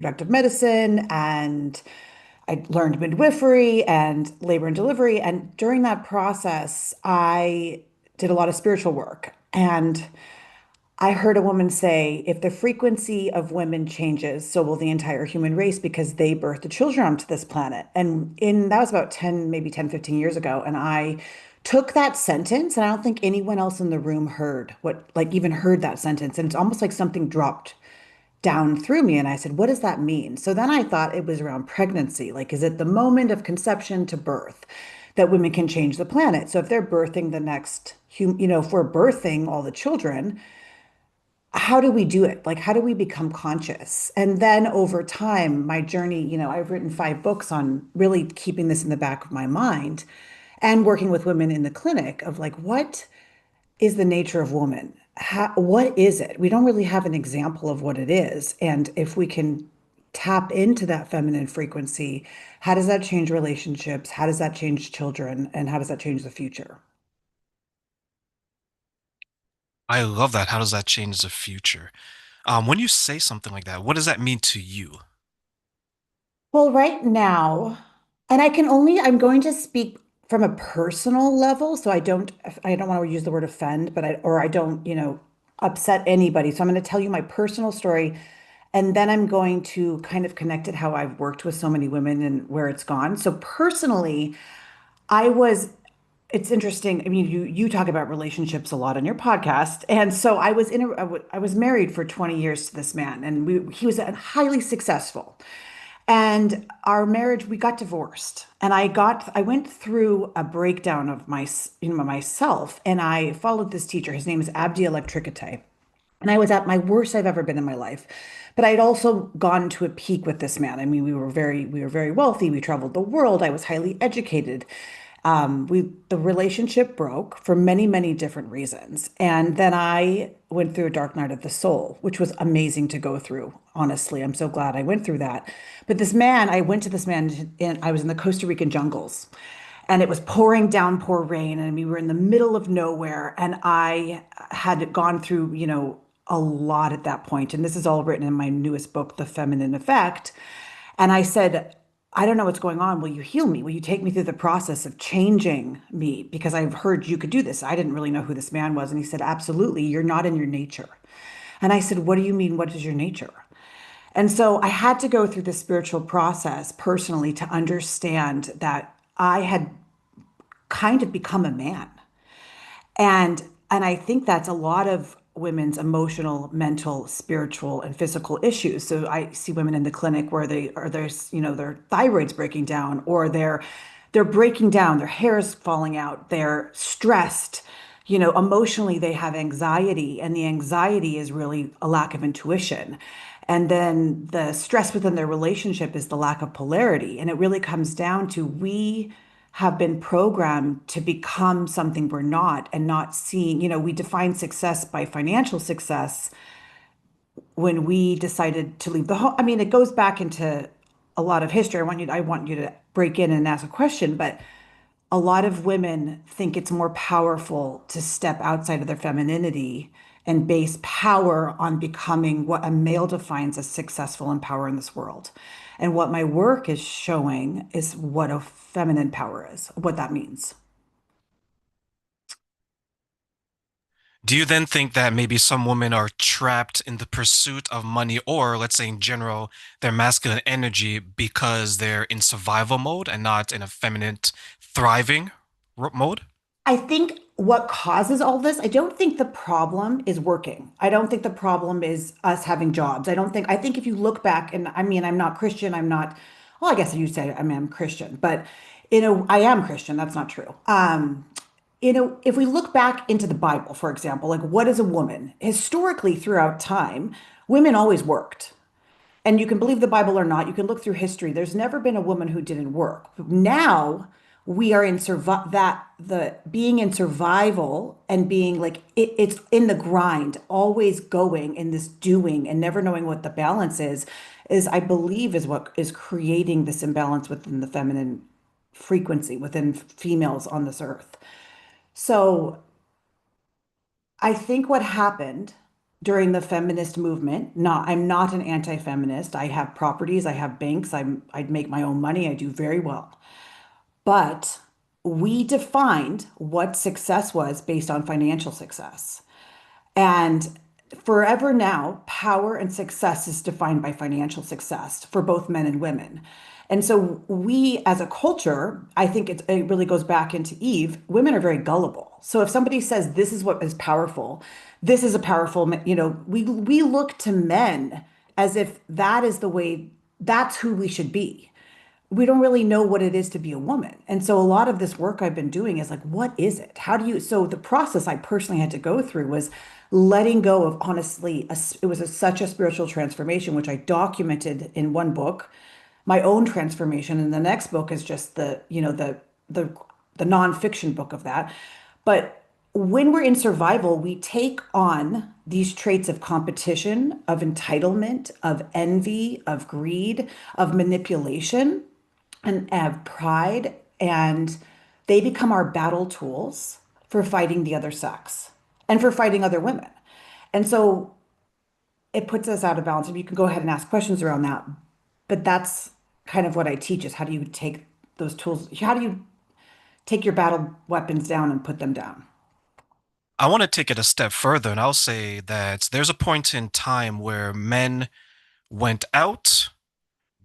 reproductive medicine and I learned midwifery and labor and delivery. And during that process, I did a lot of spiritual work. And I heard a woman say, if the frequency of women changes, so will the entire human race because they birthed the children onto this planet. And in that was about 10, maybe 10, 15 years ago. And I took that sentence, and I don't think anyone else in the room heard what, like, even heard that sentence. And it's almost like something dropped down through me. And I said, what does that mean? So then I thought it was around pregnancy. Like, is it the moment of conception to birth that women can change the planet? So if they're birthing the next, if we're birthing all the children, how do we do it? Like, how do we become conscious? And then over time, my journey, I've written 5 books on really keeping this in the back of my mind and working with women in the clinic of like, what is the nature of woman? What is it? We don't really have an example of what it is. And if we can tap into that feminine frequency, how does that change relationships? How does that change children? And how does that change the future? I love that. How does that change the future? When you say something like that, what does that mean to you? Well, right now, and I'm going to speak from a personal level, so I don't want to use the word offend, or I don't, upset anybody. So I'm going to tell you my personal story, and then I'm going to kind of connect it how I've worked with so many women and where it's gone. So personally, I was, it's interesting. I mean, you talk about relationships a lot on your podcast. And so I was married for 20 years to this man, and he was highly successful. And our marriage, we got divorced. And I went through a breakdown of myself, and I followed this teacher. His name is Abdi Electricite. And I was at my worst I've ever been in my life. But I'd also gone to a peak with this man. I mean, we were very wealthy. We traveled the world. I was highly educated. The relationship broke for many, many different reasons. And then I went through a dark night of the soul, which was amazing to go through. Honestly, I'm so glad I went through that. But I went to this man, and I was in the Costa Rican jungles, and it was pouring downpour rain, and we were in the middle of nowhere, and I had gone through, a lot at that point. And this is all written in my newest book, The Feminine Effect. And I said, I don't know what's going on. Will you heal me? Will you take me through the process of changing me? Because I've heard you could do this. I didn't really know who this man was. And he said, absolutely. You're not in your nature. And I said, what do you mean? What is your nature? And so I had to go through this spiritual process personally to understand that I had kind of become a man. And I think that's a lot of women's emotional, mental, spiritual, and physical issues. So I see women in the clinic where their thyroid's breaking down, or they're breaking down, their hair is falling out, they're stressed, emotionally they have anxiety, and the anxiety is really a lack of intuition. And then the stress within their relationship is the lack of polarity. And it really comes down to we have been programmed to become something we're not, and not seeing, we define success by financial success when we decided to leave the home. I mean, it goes back into a lot of history. I want you to break in and ask a question, but a lot of women think it's more powerful to step outside of their femininity and base power on becoming what a male defines as successful and power in this world. And what my work is showing is what a feminine power is, what that means. Do you then think that maybe some women are trapped in the pursuit of money, or let's say in general, their masculine energy because they're in survival mode and not in a feminine, thriving mode? I think what causes all this, I don't think the problem is working. I don't think the problem is us having jobs. I think if you look back, and I mean, I'm not Christian, well, I guess you say I mean, I'm Christian, but, I am Christian. That's not true. If we look back into the Bible, for example, like what is a woman? Historically, throughout time, women always worked. And you can believe the Bible or not, you can look through history. There's never been a woman who didn't work. Now we are in the being in survival and being like it's in the grind, always going in this doing and never knowing what the balance is I believe is what is creating this imbalance within the feminine frequency within females on this earth. So I think what happened. during the feminist movement. Not, I'm not an anti-feminist. I have properties, I have banks, I'd make my own money, I do very well. But we defined what success was based on financial success. And forever now, power and success is defined by financial success for both men and women. And so we as a culture, I think it really goes back into Eve, women are very gullible. So if somebody says this is what is powerful, this is a powerful, we look to men as if that is the way, that's who we should be. We don't really know what it is to be a woman. And so a lot of this work I've been doing is like, what is it? How do you, so the process I personally had to go through was letting go of honestly, it was such a spiritual transformation, which I documented in one book, my own transformation. And the next book is just the, the nonfiction book of that. But when we're in survival, we take on these traits of competition, of entitlement, of envy, of greed, of manipulation and have pride, and they become our battle tools for fighting the other sex and for fighting other women. And so it puts us out of balance. And you can go ahead and ask questions around that. But that's kind of what I teach is how do you take those tools? How do you take your battle weapons down and put them down? I want to take it a step further, and I'll say that there's a point in time where men went out,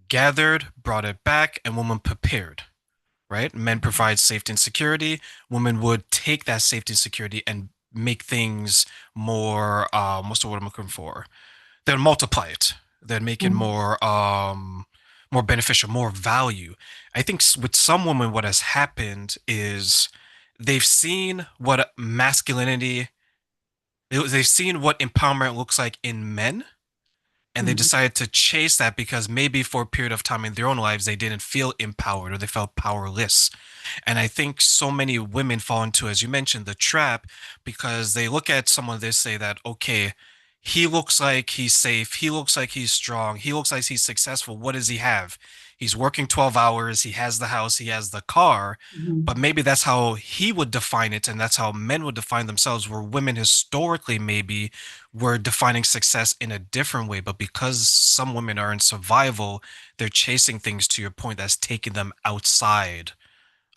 gathered, brought it back, and women prepared, right? Men provide safety and security. Women would take that safety and security and make things more, what's the word I'm looking for? They'd multiply it. They'd make it Mhm. more beneficial, more value. I think with some women, what has happened is they've seen what masculinity, they've seen what empowerment looks like in men, and they Mhm. decided to chase that because maybe for a period of time in their own lives they didn't feel empowered or they felt powerless. And I think so many women fall into, as you mentioned, the trap because they look at someone, they say that, okay, he looks like he's safe, he looks like he's strong, he looks like he's successful. What does he have? He's working 12 hours, he has the house, he has the car. But Mhm. maybe that's how he would define it, and that's how men would define themselves, where women historically maybe were defining success in a different way. But because some women are in survival, they're chasing things, to your point, that's taking them outside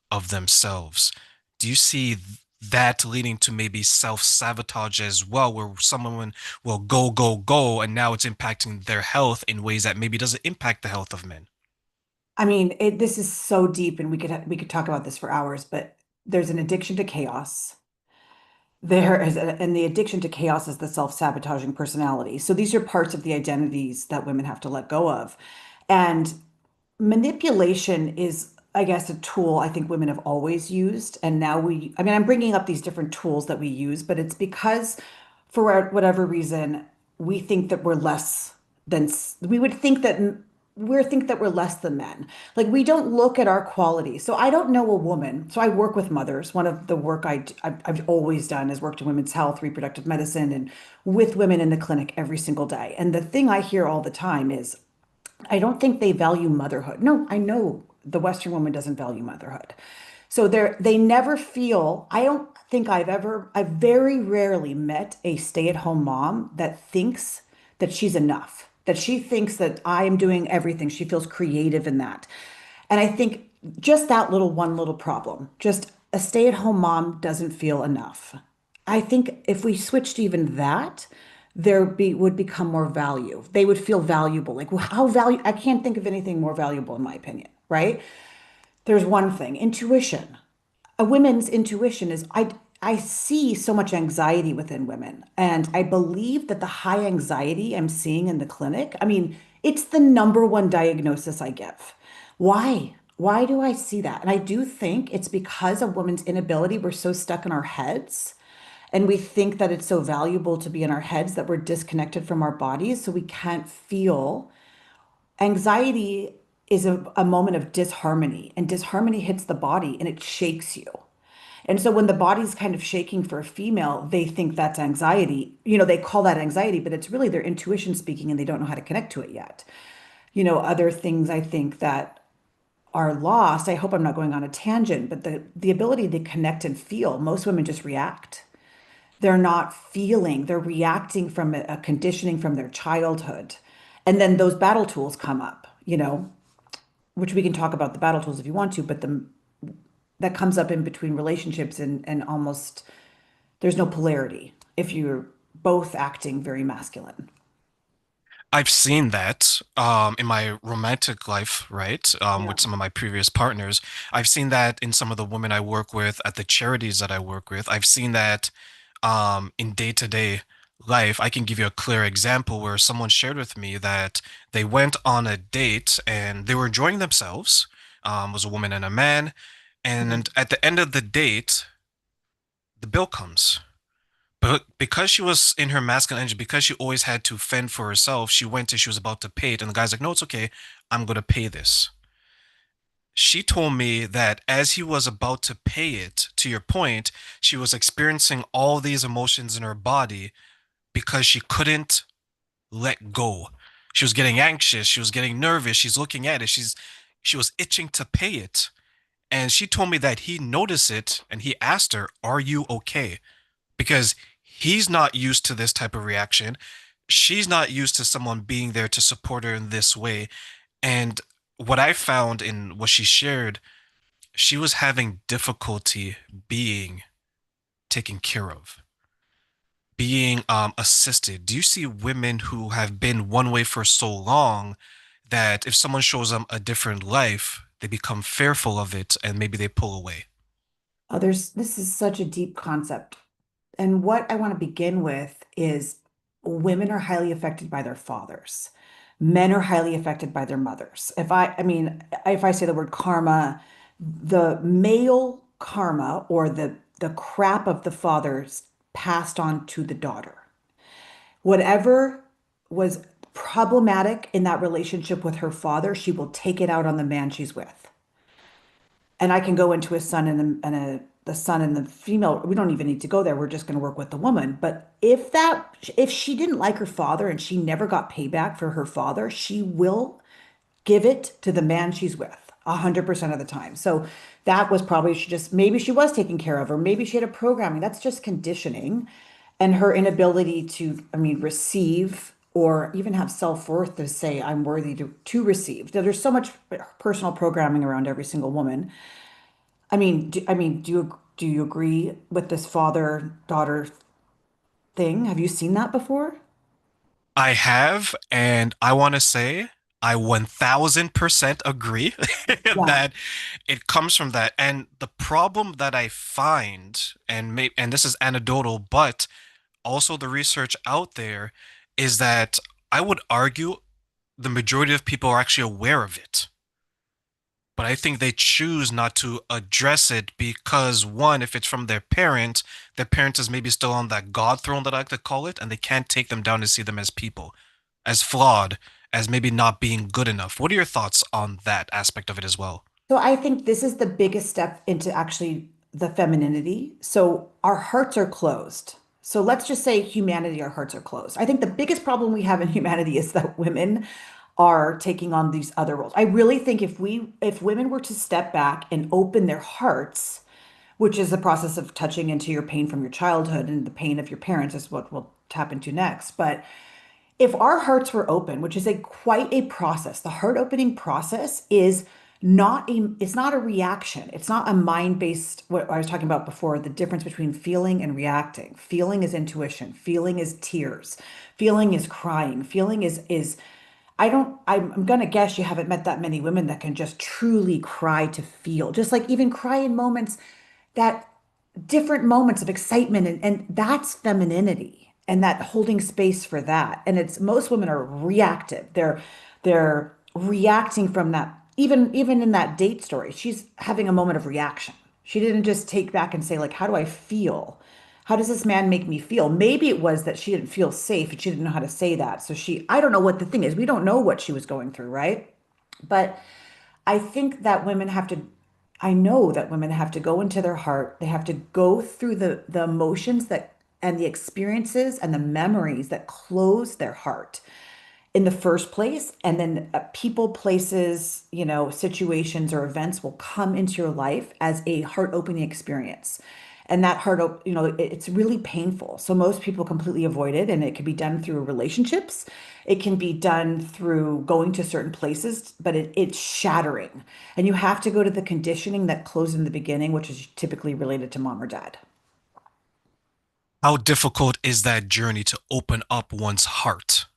of themselves. Do you see that leading to maybe self-sabotage as well, where some women will go, go, go, and now it's impacting their health in ways that maybe doesn't impact the health of men? I mean, this is so deep, and we could talk about this for hours. But there's an addiction to chaos. And the addiction to chaos is the self-sabotaging personality. So these are parts of the identities that women have to let go of. And manipulation is, I guess, a tool I think women have always used. And now I mean, I'm bringing up these different tools that we use, but it's because for whatever reason, we think that we're less than, we would think that we're less than men. Like we don't look at our quality. So I don't know a woman. So I work with mothers. One of the work I've always done is worked in women's health, reproductive medicine, and with women in the clinic every single day. And the thing I hear all the time is, I don't think they value motherhood. No, I know the Western woman doesn't value motherhood. So they never feel, I don't think I've very rarely met a stay-at-home mom that thinks that she's enough, that she thinks that I am doing everything. She feels creative in that. And I think just that one little problem, just a stay-at-home mom doesn't feel enough. I think if we switched even that, would become more value. They would feel valuable. Like, well, how value, I can't think of anything more valuable in my opinion, right? There's one thing, intuition. A women's intuition is I see so much anxiety within women, and I believe that the high anxiety I'm seeing in the clinic, I mean, it's the number one diagnosis I give. Why? Why do I see that? And I do think it's because of women's inability. We're so stuck in our heads, and we think that it's so valuable to be in our heads that we're disconnected from our bodies, so we can't feel. Anxiety is a moment of disharmony, and disharmony hits the body and it shakes you. And so when the body's kind of shaking for a female, they think that's anxiety. They call that anxiety, but it's really their intuition speaking and they don't know how to connect to it yet. Other things I think that are lost. I hope I'm not going on a tangent, but the ability to connect and feel, most women just react. They're not feeling, they're reacting from a conditioning from their childhood. And then those battle tools come up, which we can talk about the battle tools if you want to, but that comes up in between relationships and almost there's no polarity if you're both acting very masculine. I've seen that in my romantic life, right? Yeah. With some of my previous partners. I've seen that in some of the women I work with at the charities that I work with. I've seen that in day-to-day life. I can give you a clear example where someone shared with me that they went on a date and they were enjoying themselves. Was a woman and a man, and Mhm. at the end of the date, the bill comes. But because she was in her masculine energy, because she always had to fend for herself, she went and she was about to pay it. And the guy's like, no, it's okay. I'm going to pay this. She told me that as he was about to pay it, to your point, she was experiencing all these emotions in her body because she couldn't let go. She was getting anxious. She was getting nervous. She's looking at it. She was itching to pay it. And she told me that he noticed it and he asked her, are you okay? Because he's not used to this type of reaction. She's not used to someone being there to support her in this way. And what I found in what she shared, she was having difficulty being taken care of, being assisted. Do you see women who have been one way for so long that if someone shows them a different life, they become fearful of it and maybe they pull away? This is such a deep concept. And what I want to begin with is women are highly affected by their fathers. Men are highly affected by their mothers. If I say the word karma, the male karma or the crap of the fathers passed on to the daughter. Whatever was problematic in that relationship with her father, she will take it out on the man she's with. And I can go into a son the son and the female. We don't even need to go there. We're just going to work with the woman. But if she didn't like her father and she never got payback for her father, she will give it to the man she's with 100% of the time. So that was probably she just maybe she was taken care of, or maybe she had a programming. That's just conditioning and her inability to, receive or even have self-worth to say I'm worthy to receive. There's so much personal programming around every single woman. Do you agree with this father-daughter thing? Have you seen that before? I have, and I want to say I 1000% agree Yeah. that it comes from that. And the problem that I find, and this is anecdotal, but also the research out there, is that I would argue the majority of people are actually aware of it. But I think they choose not to address it because one, if it's from their parent is maybe still on that God throne that I like to call it, and they can't take them down to see them as people, as flawed, as maybe not being good enough. What are your thoughts on that aspect of it as well? So I think this is the biggest step into actually the femininity. So our hearts are closed. So let's just say humanity, our hearts are closed. I think the biggest problem we have in humanity is that women are taking on these other roles. I really think if women were to step back and open their hearts, which is the process of touching into your pain from your childhood and the pain of your parents is what we'll tap into next. But if our hearts were open, which is a quite a process, the heart opening process is it's not a reaction. It's not a mind-based, what I was talking about before, the difference between feeling and reacting. Feeling is intuition, feeling is tears, feeling is crying, feeling is I'm gonna guess you haven't met that many women that can just truly cry to feel. Just like even cry in moments that different moments of excitement and that's femininity and that holding space for that. And it's most women are reactive. They're reacting from that. Even in that date story, she's having a moment of reaction. She didn't just take back and say, like, how do I feel? How does this man make me feel? Maybe it was that she didn't feel safe and she didn't know how to say that. So I don't know what the thing is. We don't know what she was going through, right? But I think that I know that women have to go into their heart. They have to go through the emotions that and the experiences and the memories that close their heart in the first place. And then people, places, situations or events will come into your life as a heart opening experience. And that it's really painful. So most people completely avoid it, and it can be done through relationships. It can be done through going to certain places, but it's shattering. And you have to go to the conditioning that closed in the beginning, which is typically related to mom or dad. How difficult is that journey to open up one's heart?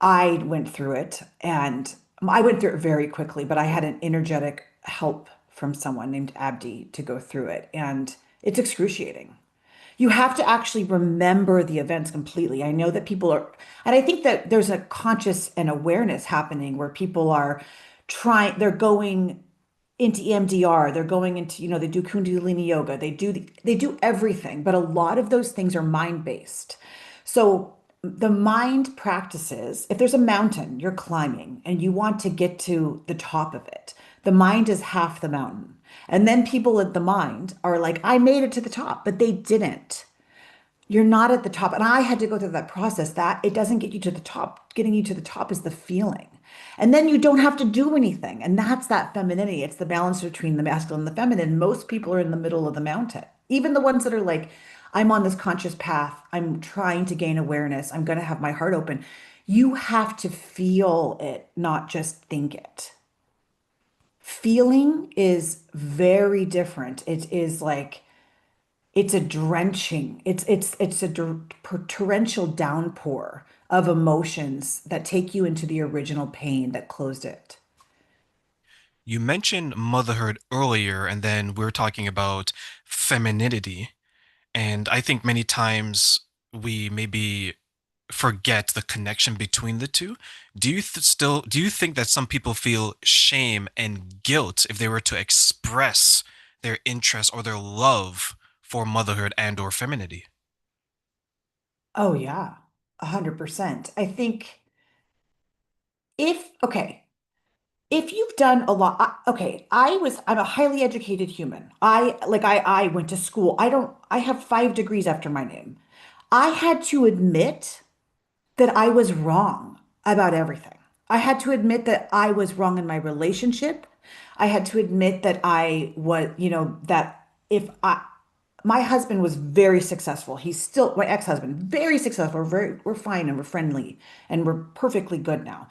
I went through it and I went through it very quickly, but I had an energetic help from someone named Abdi to go through it. And it's excruciating. You have to actually remember the events completely. I know that people are, and I think that there's a conscious and awareness happening where people are they're going into EMDR, they're going into, they do Kundalini yoga, they do everything, but a lot of those things are mind-based. So the mind practices, if there's a mountain you're climbing and you want to get to the top of it, the mind is half the mountain. And then people at the mind are like, I made it to the top, but they didn't. You're not at the top. And I had to go through that process. That it doesn't get you to the top. Getting you to the top is the feeling. And then you don't have to do anything. And that's that femininity. It's the balance between the masculine and the feminine. Most people are in the middle of the mountain. Even the ones that are like, I'm on this conscious path. I'm trying to gain awareness. I'm going to have my heart open. You have to feel it, not just think it. Feeling is very different. It is like, it's a drenching, it's a torrential downpour of emotions that take you into the original pain that closed it. You mentioned motherhood earlier, and then we're talking about femininity. And I think many times we maybe forget the connection between the two. Do you think that some people feel shame and guilt if they were to express their interest or their love for motherhood and or femininity? Oh yeah, 100%. I think okay, if you've done a lot, okay, I'm a highly educated human. I went to school. I have 5 degrees after my name. I had to admit that I was wrong about everything. I had to admit that I was wrong in my relationship. I had to admit that I was, that if I, my husband was very successful. He's still my ex-husband, very successful. We're fine and we're friendly and we're perfectly good now.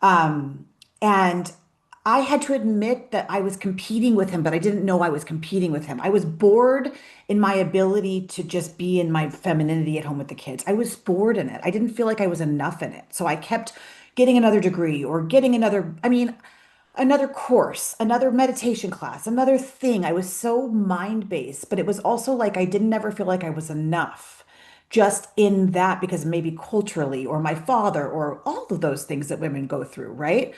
Um, and I had to admit that I was competing with him, but I didn't know I was competing with him. I was bored in my ability to just be in my femininity at home with the kids. I was bored in it. I didn't feel like I was enough in it. So I kept getting another degree or getting another course, another meditation class, another thing. I was so mind-based, but it was also like I didn't ever feel like I was enough just in that because maybe culturally or my father or all of those things that women go through, right?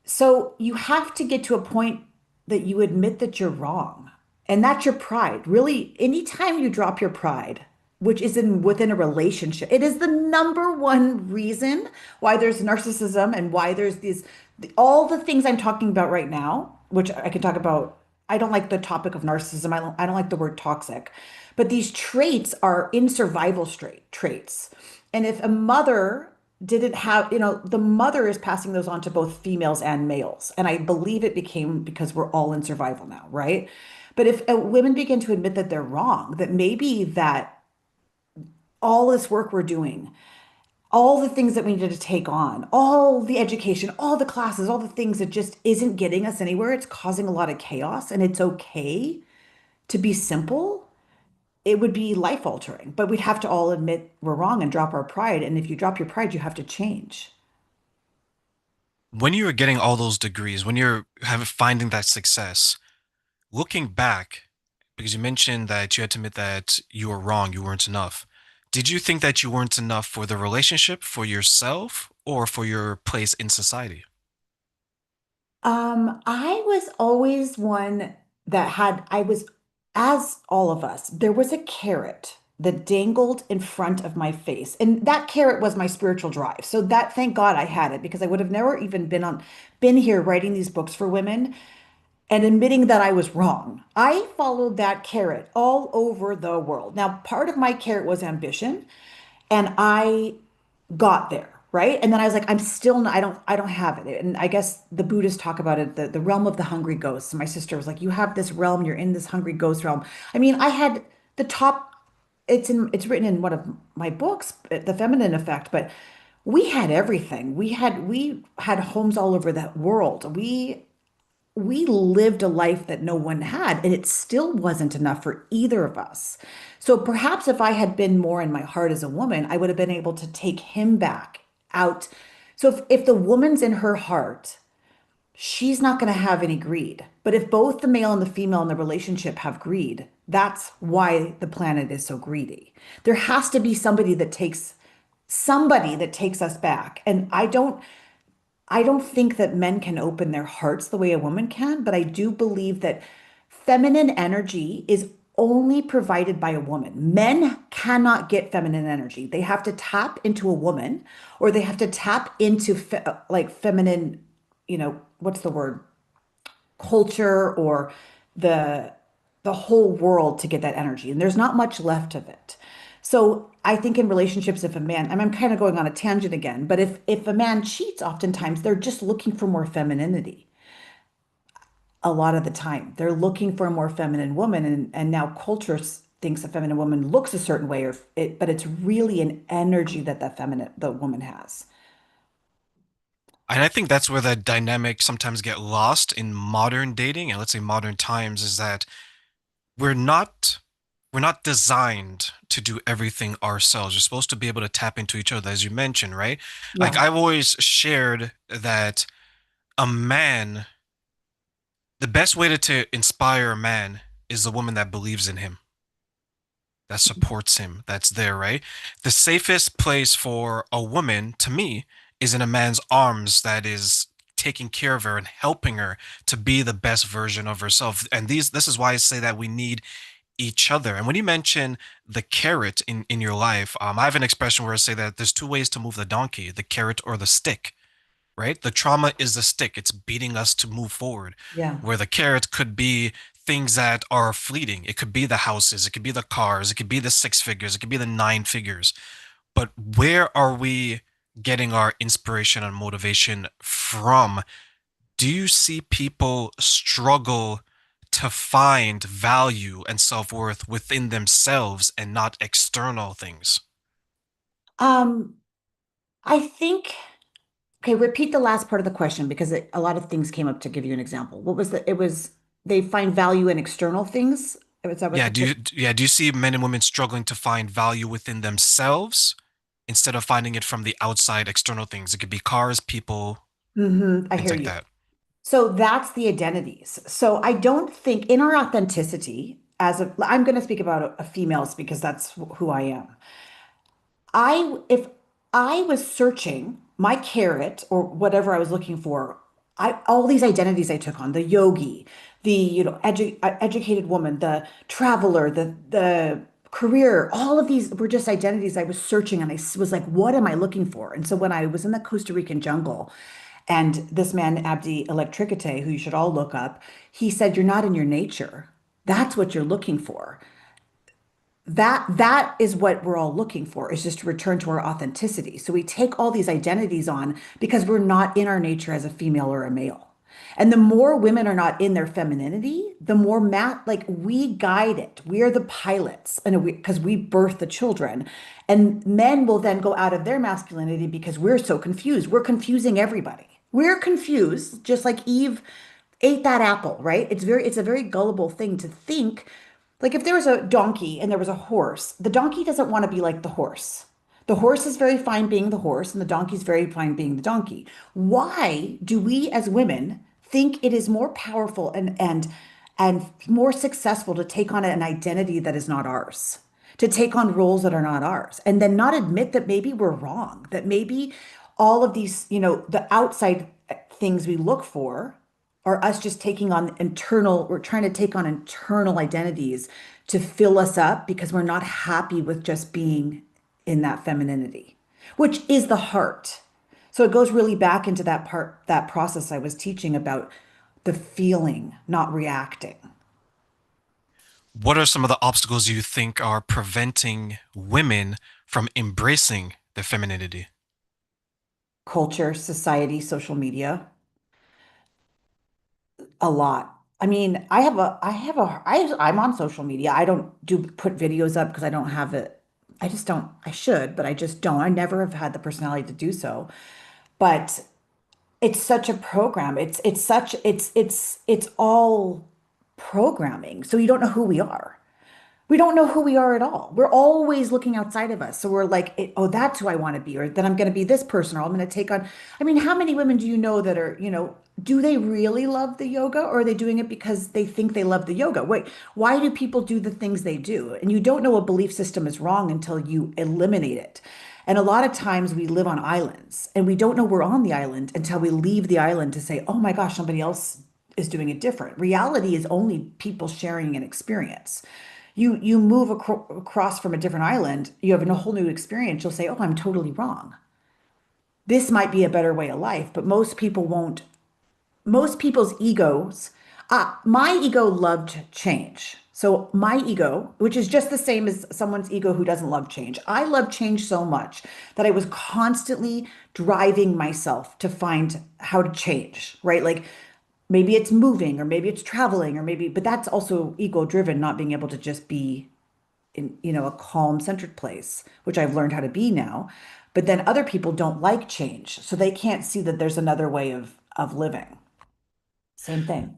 So you have to get to a point that you admit that you're wrong. And that's your pride. Really, anytime you drop your pride, which is within a relationship, it is the number one reason why there's narcissism and why there's all the things I'm talking about right now, which I can talk about. I don't like the topic of narcissism. I don't like the word toxic, but these traits are in survival traits. And if a mother didn't have, the mother is passing those on to both females and males. And I believe it became because we're all in survival now, right? But if women begin to admit that they're wrong, that maybe that all this work we're doing, all the things that we needed to take on, all the education, all the classes, all the things that just isn't getting us anywhere, it's causing a lot of chaos, and it's okay to be simple. It would be life altering, but we'd have to all admit we're wrong and drop our pride. And if you drop your pride, you have to change. When you were getting all those degrees, when you're finding that success, looking back, because you mentioned that you had to admit that you were wrong, you weren't enough. Did you think that you weren't enough for the relationship, for yourself, or for your place in society? I was always one that I was, as all of us, there was a carrot that dangled in front of my face. And that carrot was my spiritual drive. So that, thank God I had it because I would have never even been here writing these books for women and admitting that I was wrong. I followed that carrot all over the world. Now, part of my carrot was ambition, and I got there. right? And then I was like, I'm still not, I don't have it. And I guess the Buddhists talk about it, the realm of the hungry ghosts. And my sister was like, you have this realm, you're in this hungry ghost realm. I mean, I had the top, it's written in one of my books, The Feminine Effect, but we had homes all over that world. We lived a life that no one had, and it still wasn't enough for either of us. So perhaps if I had been more in my heart as a woman, I would have been able to take him back out. So if the woman's in her heart, she's not going to have any greed. But if both the male and the female in the relationship have greed, that's why the planet is so greedy. There has to be somebody that takes us back. And I don't think that men can open their hearts the way a woman can, but I do believe that feminine energy is only provided by a woman. Men cannot get feminine energy. They have to tap into a woman or they have to tap into like feminine, what's the word? Culture or the the whole world to get that energy. And there's not much left of it. So I think in relationships, if a man, I'm kind of going on a tangent again, but if a man cheats, oftentimes they're just looking for more femininity a lot of the time. They're looking for a more feminine woman, and now culture thinks a feminine woman looks a certain way, but it's really an energy that the woman has. And I think that's where the dynamic sometimes get lost in modern dating and let's say modern times is that we're not we're not designed to do everything ourselves. We're supposed to be able to tap into each other, as you mentioned, right? Like Yeah. I've always shared that a man, the best way to inspire a man is the woman that believes in him, that supports him, that's there, right? The safest place for a woman, to me, is in a man's arms that is taking care of her and helping her to be the best version of herself. And this is why I say that we need each other. And when you mention the carrot in your life, I have an expression where I say that there's two ways to move the donkey, the carrot or the stick, right? The trauma is the stick. It's beating us to move forward. Yeah. Where the carrot could be things that are fleeting. It could be the houses, it could be the cars, it could be the six figures, it could be the nine figures. But where are we getting our inspiration and motivation from? Do you see people struggle to find value and self-worth within themselves and not external things? Um, I think, okay, repeat the last part of the question because a lot of things came up to give you an example. What was it was they find value in external things? Is that what Yeah, the question? do you see men and women struggling to find value within themselves instead of finding it from the outside external things? It could be cars, people, I things hear like you. that. So that's the identities. So I don't think in our authenticity, I'm going to speak about females because that's who I am. If I was searching my carrot or whatever I was looking for, all these identities I took on, the yogi, the, educated woman, the traveler, the career, all of these were just identities I was searching and was like, what am I looking for? And so when I was in the Costa Rican jungle and this man, Abdi Electricite, who you should all look up, he said, you're not in your nature. That's what you're looking for. That is what we're all looking for, is just to return to our authenticity. So we take all these identities on because we're not in our nature as a female or a male. And the more women are not in their femininity, the more like we guide it. We are the pilots, and because we birth the children. And men will then go out of their masculinity because we're so confused. We're confusing everybody. We're confused, just like Eve ate that apple, right? It's a very gullible thing to think. Like if there was a donkey and there was a horse, the donkey doesn't want to be like the horse. The horse is very fine being the horse, and the donkey's very fine being the donkey. Why do we as women think it is more powerful and more successful to take on an identity that is not ours? To take on roles that are not ours, and then not admit that maybe we're wrong, that maybe all of these, the outside things we look for are us just taking on we're trying to take on internal identities to fill us up because we're not happy with just being in that femininity, which is the heart. So it goes really back into that process I was teaching about the feeling, not reacting. What are some of the obstacles you think are preventing women from embracing their femininity? culture, society, social media a lot. I mean, I'm on social media. I don't do put videos up because I don't have it. I just don't. I should, but I just don't. I never have had the personality to do so. But it's such a program. It's all programming. So you don't know who we are. We don't know who we are at all. We're always looking outside of us. So we're like, oh, that's who I want to be, or then I'm going to be this person, or I'm going to take on. I mean, how many women do you know that are, do they really love the yoga, or are they doing it because they think they love the yoga? Wait, why do people do the things they do? And you don't know a belief system is wrong until you eliminate it. And a lot of times we live on islands and we don't know we're on the island until we leave the island to say, oh my gosh, somebody else is doing it different. Reality is only people sharing an experience. You move across from a different island, you have a whole new experience. You'll say, "Oh, I'm totally wrong. This might be a better way of life," but most people won't. Most people's egos, my ego loved change. So my ego, which is just the same as someone's ego who doesn't love change, I love change so much that I was constantly driving myself to find how to change, right? Like maybe it's moving or maybe it's traveling or maybe, but that's also ego driven, not being able to just be in, a calm, centered place, which I've learned how to be now. But then other people don't like change, so they can't see that there's another way of living. Same thing.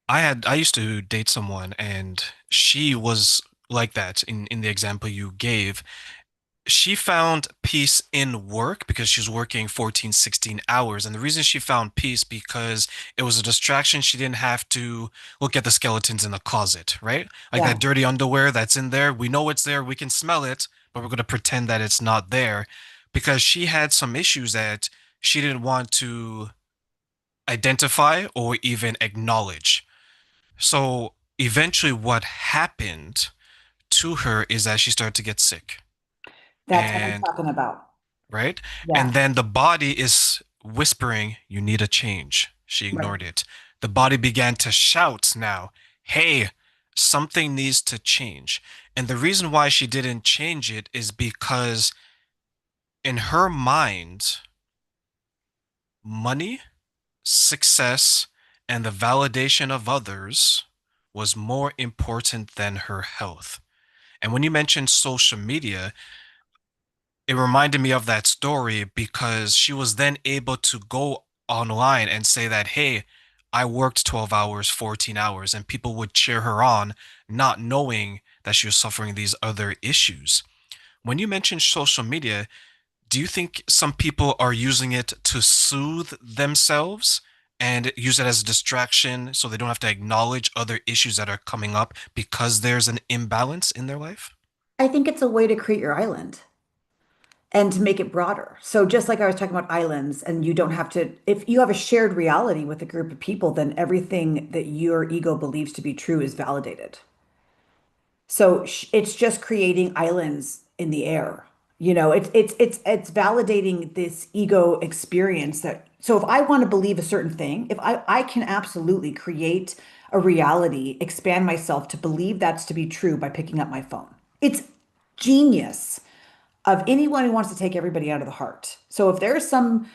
I used to date someone and she was like that in the example you gave. She found peace in work because she was working 14, 16 hours. And the reason she found peace because it was a distraction. She didn't have to look at the skeletons in the closet, right? Like that Yeah, dirty underwear that's in there. We know it's there. We can smell it, but we're going to pretend that it's not there because she had some issues that she didn't want to identify or even acknowledge. So eventually, what happened to her is that she started to get sick. that's what I'm And talking about. right? And Yeah, then the body is whispering, you need a change. She right. ignored it. The body began to shout now, hey, something needs to change. And the reason why she didn't change it is because in her mind, money, success, and the validation of others was more important than her health. And when you mentioned social media, it reminded me of that story because she was then able to go online and say that, hey, I worked 12 hours, 14 hours, and people would cheer her on, not knowing that she was suffering these other issues. When you mention social media, do you think some people are using it to soothe themselves and use it as a distraction so they don't have to acknowledge other issues that are coming up because there's an imbalance in their life? I think it's a way to create your island and to make it broader. So just like I was talking about islands, and you don't have to, if you have a shared reality with a group of people, then everything that your ego believes to be true is validated. So it's just creating islands in the air. It's validating this ego experience that so if I want to believe a certain thing, if I can absolutely create a reality, expand myself to believe that's to be true by picking up my phone. It's genius of anyone who wants to take everybody out of the heart. So if there's some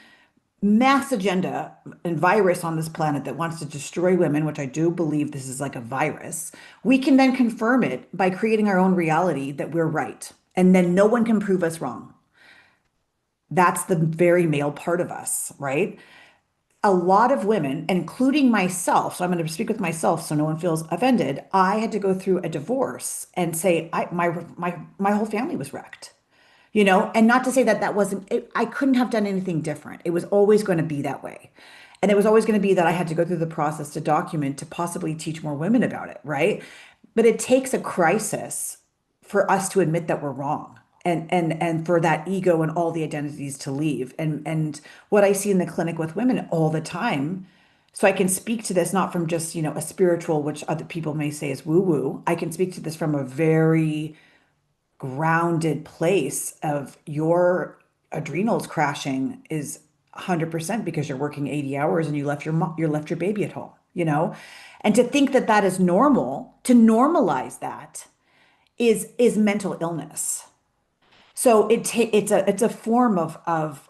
mass agenda and virus on this planet that wants to destroy women, which I do believe this is like a virus, we can then confirm it by creating our own reality that we're right. And then no one can prove us wrong. That's the very male part of us, right? A lot of women, including myself, so I'm going to speak with myself so no one feels offended. I had to go through a divorce and say my whole family was wrecked. And not to say that that wasn't, I couldn't have done anything different. It was always going to be that way. And it was always going to be that I had to go through the process to document to possibly teach more women about it, right? But it takes a crisis for us to admit that we're wrong and for that ego and all the identities to leave. And what I see in the clinic with women all the time, so I can speak to this not from just, a spiritual, which other people may say is woo-woo. I can speak to this from a very grounded place of your adrenals crashing is 100% because you're working 80 hours and you left your baby at home. And to think that that is normal, to normalize that is mental illness. So it's a form of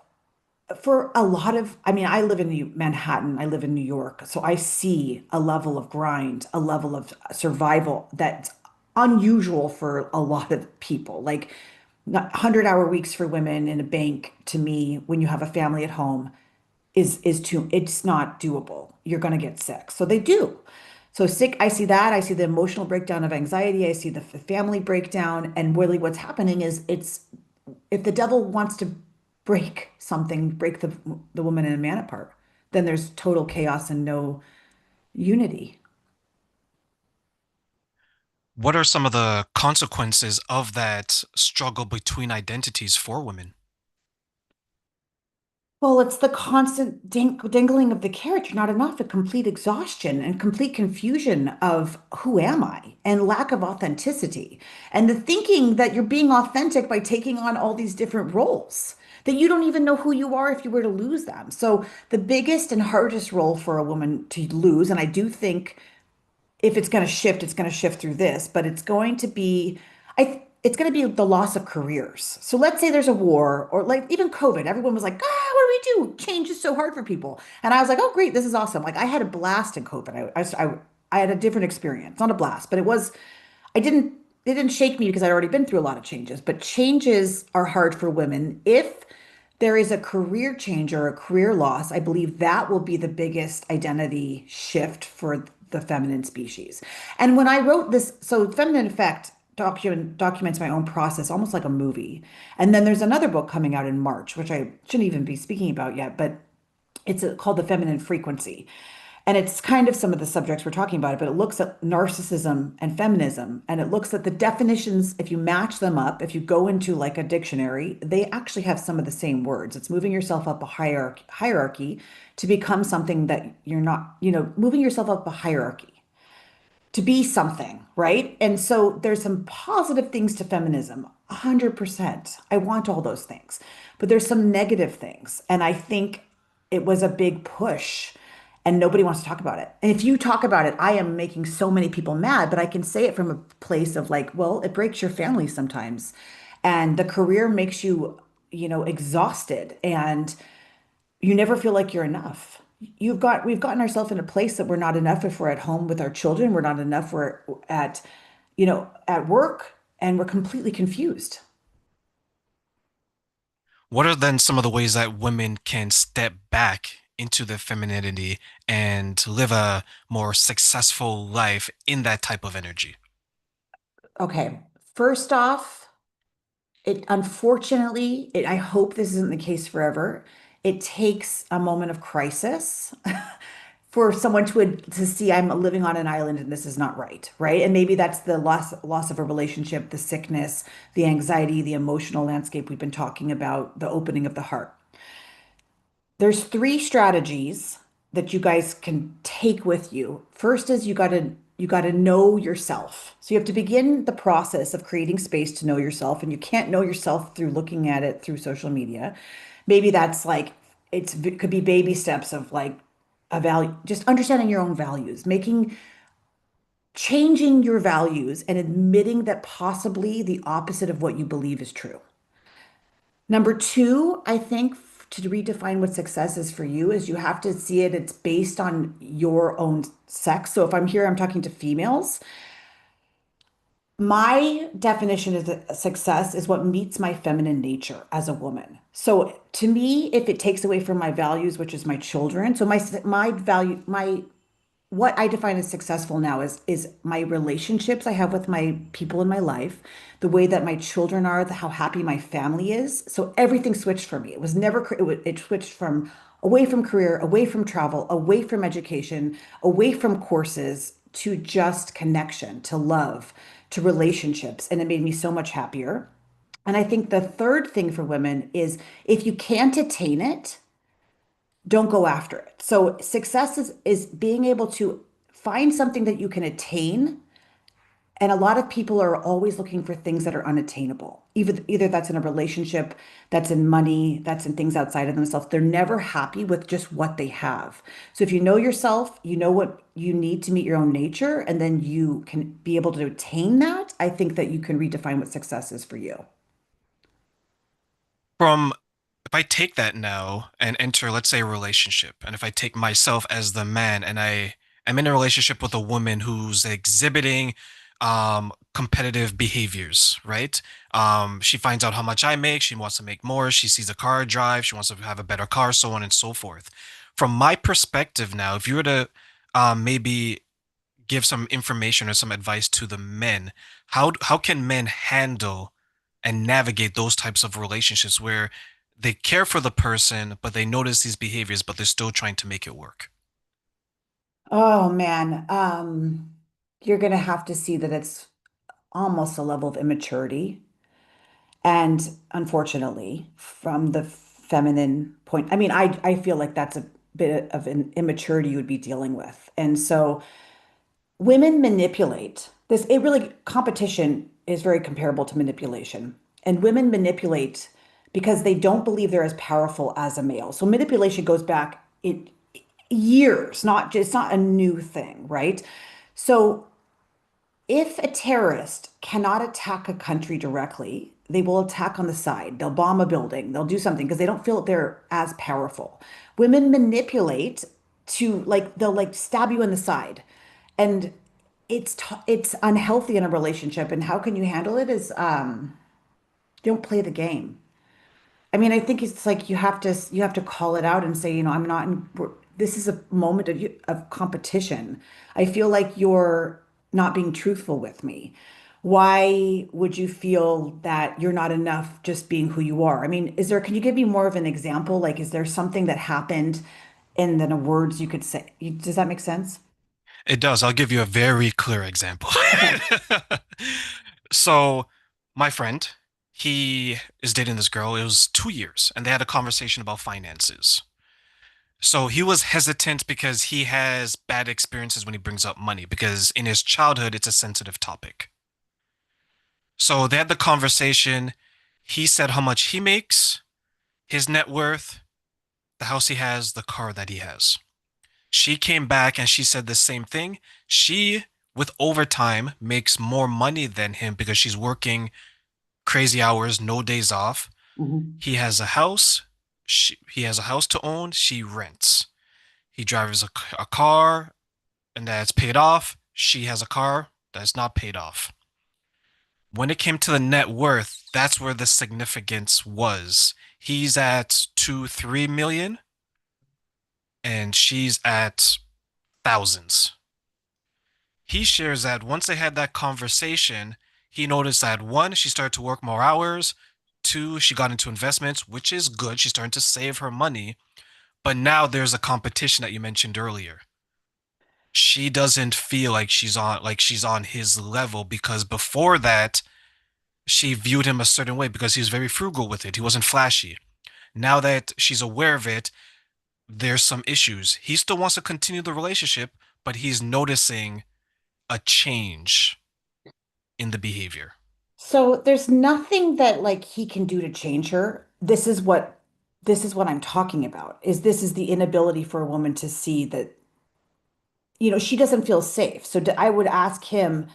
for a lot of, I mean, I live in Manhattan, I live in New York, so I see a level of grind, a level of survival that's unusual for a lot of people. Like 100-hour weeks for women in a bank, to me, when you have a family at home, is too, it's not doable. You're going to get sick. So they do. So sick, I see that. I see the emotional breakdown of anxiety. I see the family breakdown. And really what's happening is it's if the devil wants to break something, break the woman and a man apart, then there's total chaos and no unity. What are some of the consequences of that struggle between identities for women? Well, it's the constant dingling of the carrot. You're not enough, a complete exhaustion and complete confusion of who am I and lack of authenticity. And the thinking that you're being authentic by taking on all these different roles, that you don't even know who you are if you were to lose them. So, the biggest and hardest role for a woman to lose, and I do think if it's going to shift, it's going to shift through this, but it's going to be, it's going to be the loss of careers. So let's say there's a war or like even COVID, everyone was like, ah, what do we do? Change is so hard for people. And I was like, oh, great, this is awesome. Like I had a blast in COVID. I had a different experience, not a blast, but I didn't, it didn't shake me because I'd already been through a lot of changes, but changes are hard for women. If there is a career change or a career loss, I believe that will be the biggest identity shift for the feminine species. And when I wrote this, so Feminine Effect documents my own process almost like a movie. And then there's another book coming out in March, which I shouldn't even be speaking about yet, but it's called The Feminine Frequency. And it's kind of some of the subjects we're talking about, but it looks at narcissism and feminism, and it looks at the definitions. If you match them up, if you go into like a dictionary, they actually have some of the same words. It's moving yourself up a hierarchy to become something that you're not, moving yourself up a hierarchy to be something, right? And so there's some positive things to feminism, 100%. I want all those things. But there's some negative things. And I think it was a big push and nobody wants to talk about it. And if you talk about it, I am making so many people mad, but I can say it from a place of like, well, it breaks your family sometimes. And the career makes you, exhausted and you never feel like you're enough. We've gotten ourselves in a place that we're not enough if we're at home with our children. We're not enough. We're at, at work and we're completely confused. What are then some of the ways that women can step back into their femininity and live a more successful life in that type of energy? Okay. First off, I hope this isn't the case forever. It takes a moment of crisis for someone to see I'm living on an island and this is not right, right? And maybe that's the loss of a relationship, the sickness, the anxiety, the emotional landscape we've been talking about, the opening of the heart. There's three strategies that you guys can take with you. First is you got to know yourself. So you have to begin the process of creating space to know yourself, and you can't know yourself through looking at it through social media. Maybe that's like it could be baby steps of like a value, just understanding your own values, making changing your values and admitting that possibly the opposite of what you believe is true. Number two, I think to redefine what success is for you is you have to see it, it's based on your own sex. So if I'm here, I'm talking to females. My definition of success is what meets my feminine nature as a woman. So to me, if it takes away from my values, which is my children, so my value, my what I define as successful now is my relationships I have with my people in my life, the way that my children are, how happy my family is. So everything switched for me. It was never it switched from away from career, away from travel, away from education, away from courses to just connection, to love, to relationships, and it made me so much happier. And I think the third thing for women is if you can't attain it, don't go after it. So success is being able to find something that you can attain. And a lot of people are always looking for things that are unattainable. Either that's in a relationship, that's in money, that's in things outside of themselves. They're never happy with just what they have. So if you know yourself, you know what you need to meet your own nature, and then you can be able to attain that, I think that you can redefine what success is for you. From if I take that now and enter, let's say, a relationship, and if I take myself as the man and I am in a relationship with a woman who's exhibiting competitive behaviors, right? She finds out how much I make, she wants to make more, she sees a car I drive, she wants to have a better car, so on and so forth. From my perspective now, if you were to maybe give some information or some advice to the men, how can men handle and navigate those types of relationships where they care for the person, but they notice these behaviors, but they're still trying to make it work? Oh man, you're gonna have to see that it's almost a level of immaturity. And unfortunately, from the feminine point, I mean, I feel like that's a bit of an immaturity you would be dealing with. And so women manipulate this, it really, competition is very comparable to manipulation. And women manipulate because they don't believe they're as powerful as a male. So manipulation goes back in years, not just, it's not a new thing, right? So if a terrorist cannot attack a country directly, they will attack on the side. They'll bomb a building. They'll do something because they don't feel that they're as powerful. Women manipulate to like they'll like stab you in the side. And it's unhealthy in a relationship. And how can you handle it is don't play the game. I mean, I think it's like you have to call it out and say, I'm not in, this is a moment of competition. I feel like you're not being truthful with me. Why would you feel that you're not enough just being who you are? I mean, can you give me more of an example? Like, is there something that happened and then the words you could say? Does that make sense? It does. I'll give you a very clear example. Okay. So, my friend, he is dating this girl. It was 2 years, and they had a conversation about finances. So he was hesitant because he has bad experiences when he brings up money, because in his childhood, it's a sensitive topic. So they had the conversation. He said how much he makes, his net worth, the house he has, the car that he has. She came back and she said the same thing. She, with overtime, makes more money than him because she's working crazy hours, no days off. Mhm. He has a house. He has a house to own. She rents. He drives a car and that's paid off. She has a car that's not paid off. When it came to the net worth, that's where the significance was. He's at 2, 3 million and she's at thousands. He shares that once they had that conversation, he noticed that one, she started to work more hours. Two, she got into investments, which is good. She's starting to save her money. But now there's a competition that you mentioned earlier. She doesn't feel like she's on his level because before that, she viewed him a certain way because he was very frugal with it. He wasn't flashy. Now that she's aware of it, there's some issues. He still wants to continue the relationship, but he's noticing a change in the behavior. So there's nothing that like he can do to change her. This is what I'm talking about. This is the inability for a woman to see that, she doesn't feel safe. So I would ask him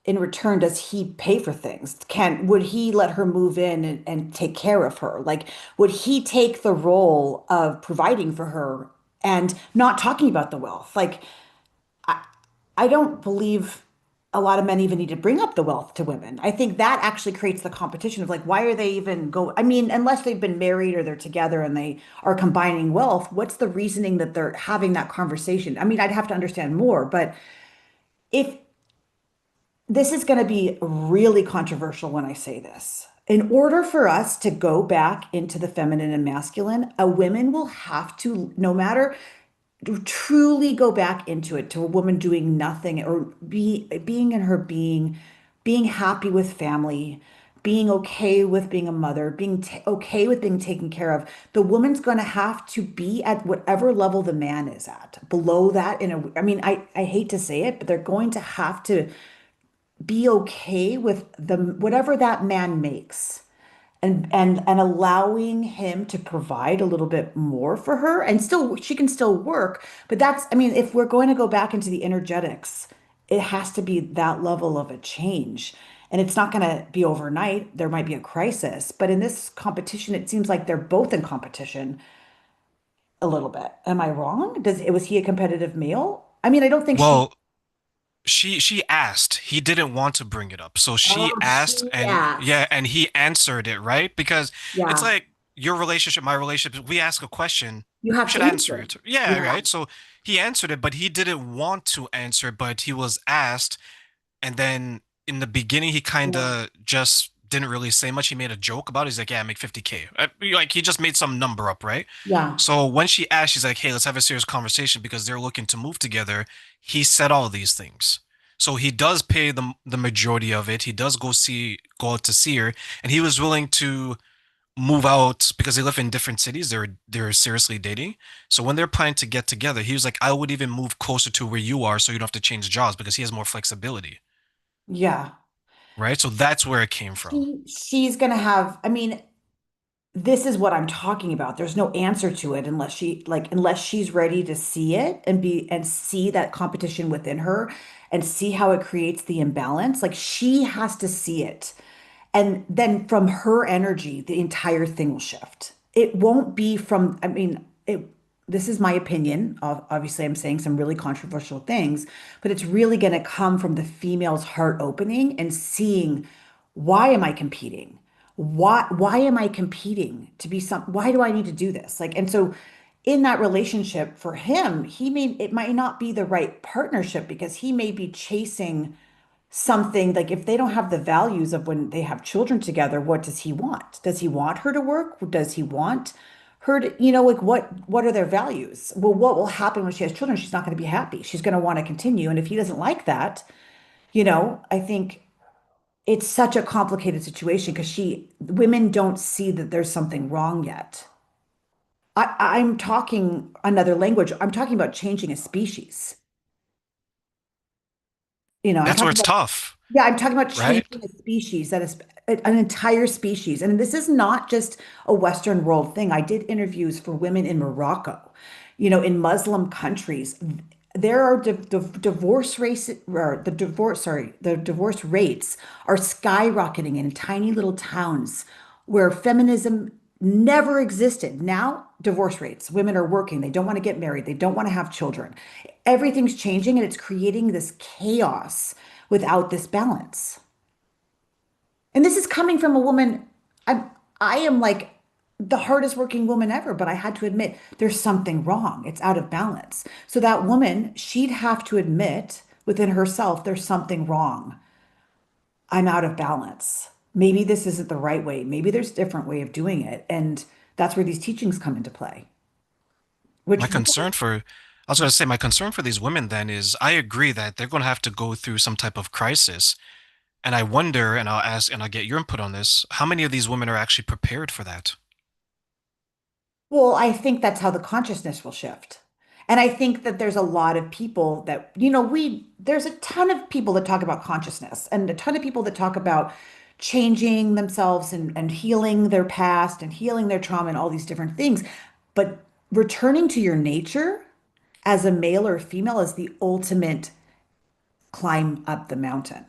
in return, does he pay for things? Would he let her move in and take care of her? Like, would he take the role of providing for her and not talking about the wealth? Like, I don't believe a lot of men even need to bring up the wealth to women. I think that actually creates the competition of like, why are they even I mean, unless they've been married or they're together and they are combining wealth, what's the reasoning that they're having that conversation? I mean, I'd have to understand more, but if this is going to be really controversial when I say this. In order for us to go back into the feminine and masculine, a woman will have to, no matter truly go back into it to a woman doing nothing or being in her being happy with family, being okay with being a mother, being okay with being taken care of. The woman's going to have to be at whatever level the man is at. Below that, I mean, I hate to say it, but they're going to have to be okay with the whatever that man makes and allowing him to provide a little bit more for her and still she can still work, but that's, I mean, if we're going to go back into the energetics, it has to be that level of a change. And it's not going to be overnight. There might be a crisis, but in this competition, it seems like they're both in competition a little bit. Am I wrong? Was he a competitive male? I mean, I don't think she, Well, she asked. He didn't want to bring it up. So she oh, asked she and yeah, asked. and he answered it, right? Because it's Yeah. like your relationship, my relationship, we ask a question, You we have should to answer answer. it. Yeah, Yeah. right? So he answered it, but he didn't want to answer, but he was asked. And then in the beginning, he kind Yeah. of just didn't really say much. He made a joke about it. He's like, yeah, I make 50K. Like he just made some number up, right? Yeah. So when she asked, she's like, hey, let's have a serious conversation because they're looking to move together. He said all these things. So he does pay the majority of it. He does go out to see her, and he was willing to move out because they live in different cities. They're seriously dating. So when they're planning to get together, he was like, I would even move closer to where you are so you don't have to change jobs because he has more flexibility. Yeah. Right? So that's where it came from. She's gonna have, I mean, this is what I'm talking about. There's no answer to it unless she's ready to see it and see that competition within her and see how it creates the imbalance. Like she has to see it. And then from her energy, the entire thing will shift. It won't be from, I mean, this is my opinion. Obviously, I'm saying some really controversial things, but it's really going to come from the female's heart opening and seeing, why am I competing? Why am I competing to be why do I need to do this? Like, and so in that relationship for him, it might not be the right partnership because he may be chasing something like if they don't have the values of when they have children together, what does he want? Does he want her to work? Does he want her to, like what are their values? Well, what will happen when she has children? She's not going to be happy. She's going to want to continue. And if he doesn't like that, I think it's such a complicated situation because women don't see that there's something wrong yet. I'm talking another language. I'm talking about changing a species. I'm That's where talking it's about tough, Yeah, I'm talking about right? changing a species that is an entire species. And this is not just a Western world thing. I did interviews for women in Morocco, in Muslim countries. There are divorce rates, or the divorce rates are skyrocketing in tiny little towns where feminism never existed. Now, divorce rates, women are working, they don't want to get married, they don't want to have children. Everything's changing and it's creating this chaos without this balance. And this is coming from a woman. I am like the hardest working woman ever, but I had to admit there's something wrong. It's out of balance. So that woman, she'd have to admit within herself there's something wrong. I'm out of balance. Maybe this isn't the right way. Maybe there's a different way of doing it. And that's where these teachings come into play. My Which concern for, I was going to say, my concern for these women then is I agree that they're going to have to go through some type of crisis. And I wonder, and I'll ask, and I'll get your input on this, how many of these women are actually prepared for that? Well, I think that's how the consciousness will shift. And I think that there's a lot of people that, there's a ton of people that talk about consciousness and a ton of people that talk about changing themselves and healing their past and healing their trauma and all these different things. But returning to your nature as a male or female is the ultimate climb up the mountain.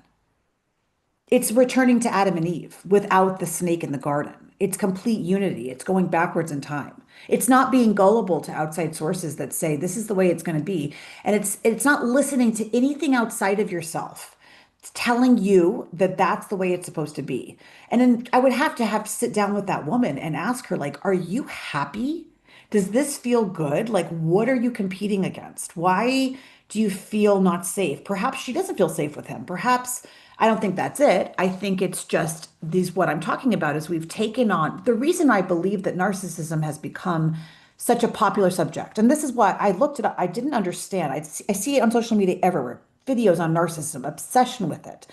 It's returning to Adam and Eve without the snake in the garden. It's complete unity. It's going backwards in time. It's not being gullible to outside sources that say this is the way it's going to be. And it's not listening to anything outside of yourself. It's telling you that that's the way it's supposed to be. And then I would have to sit down with that woman and ask her, like, are you happy? Does this feel good? Like, what are you competing against? Why do you feel not safe? Perhaps she doesn't feel safe with him. Perhaps I don't think that's it. I think it's just what I'm talking about is we've taken on the reason I believe that narcissism has become such a popular subject. And this is why I looked it up. I didn't understand. I see it on social media everywhere, videos on narcissism, obsession with it.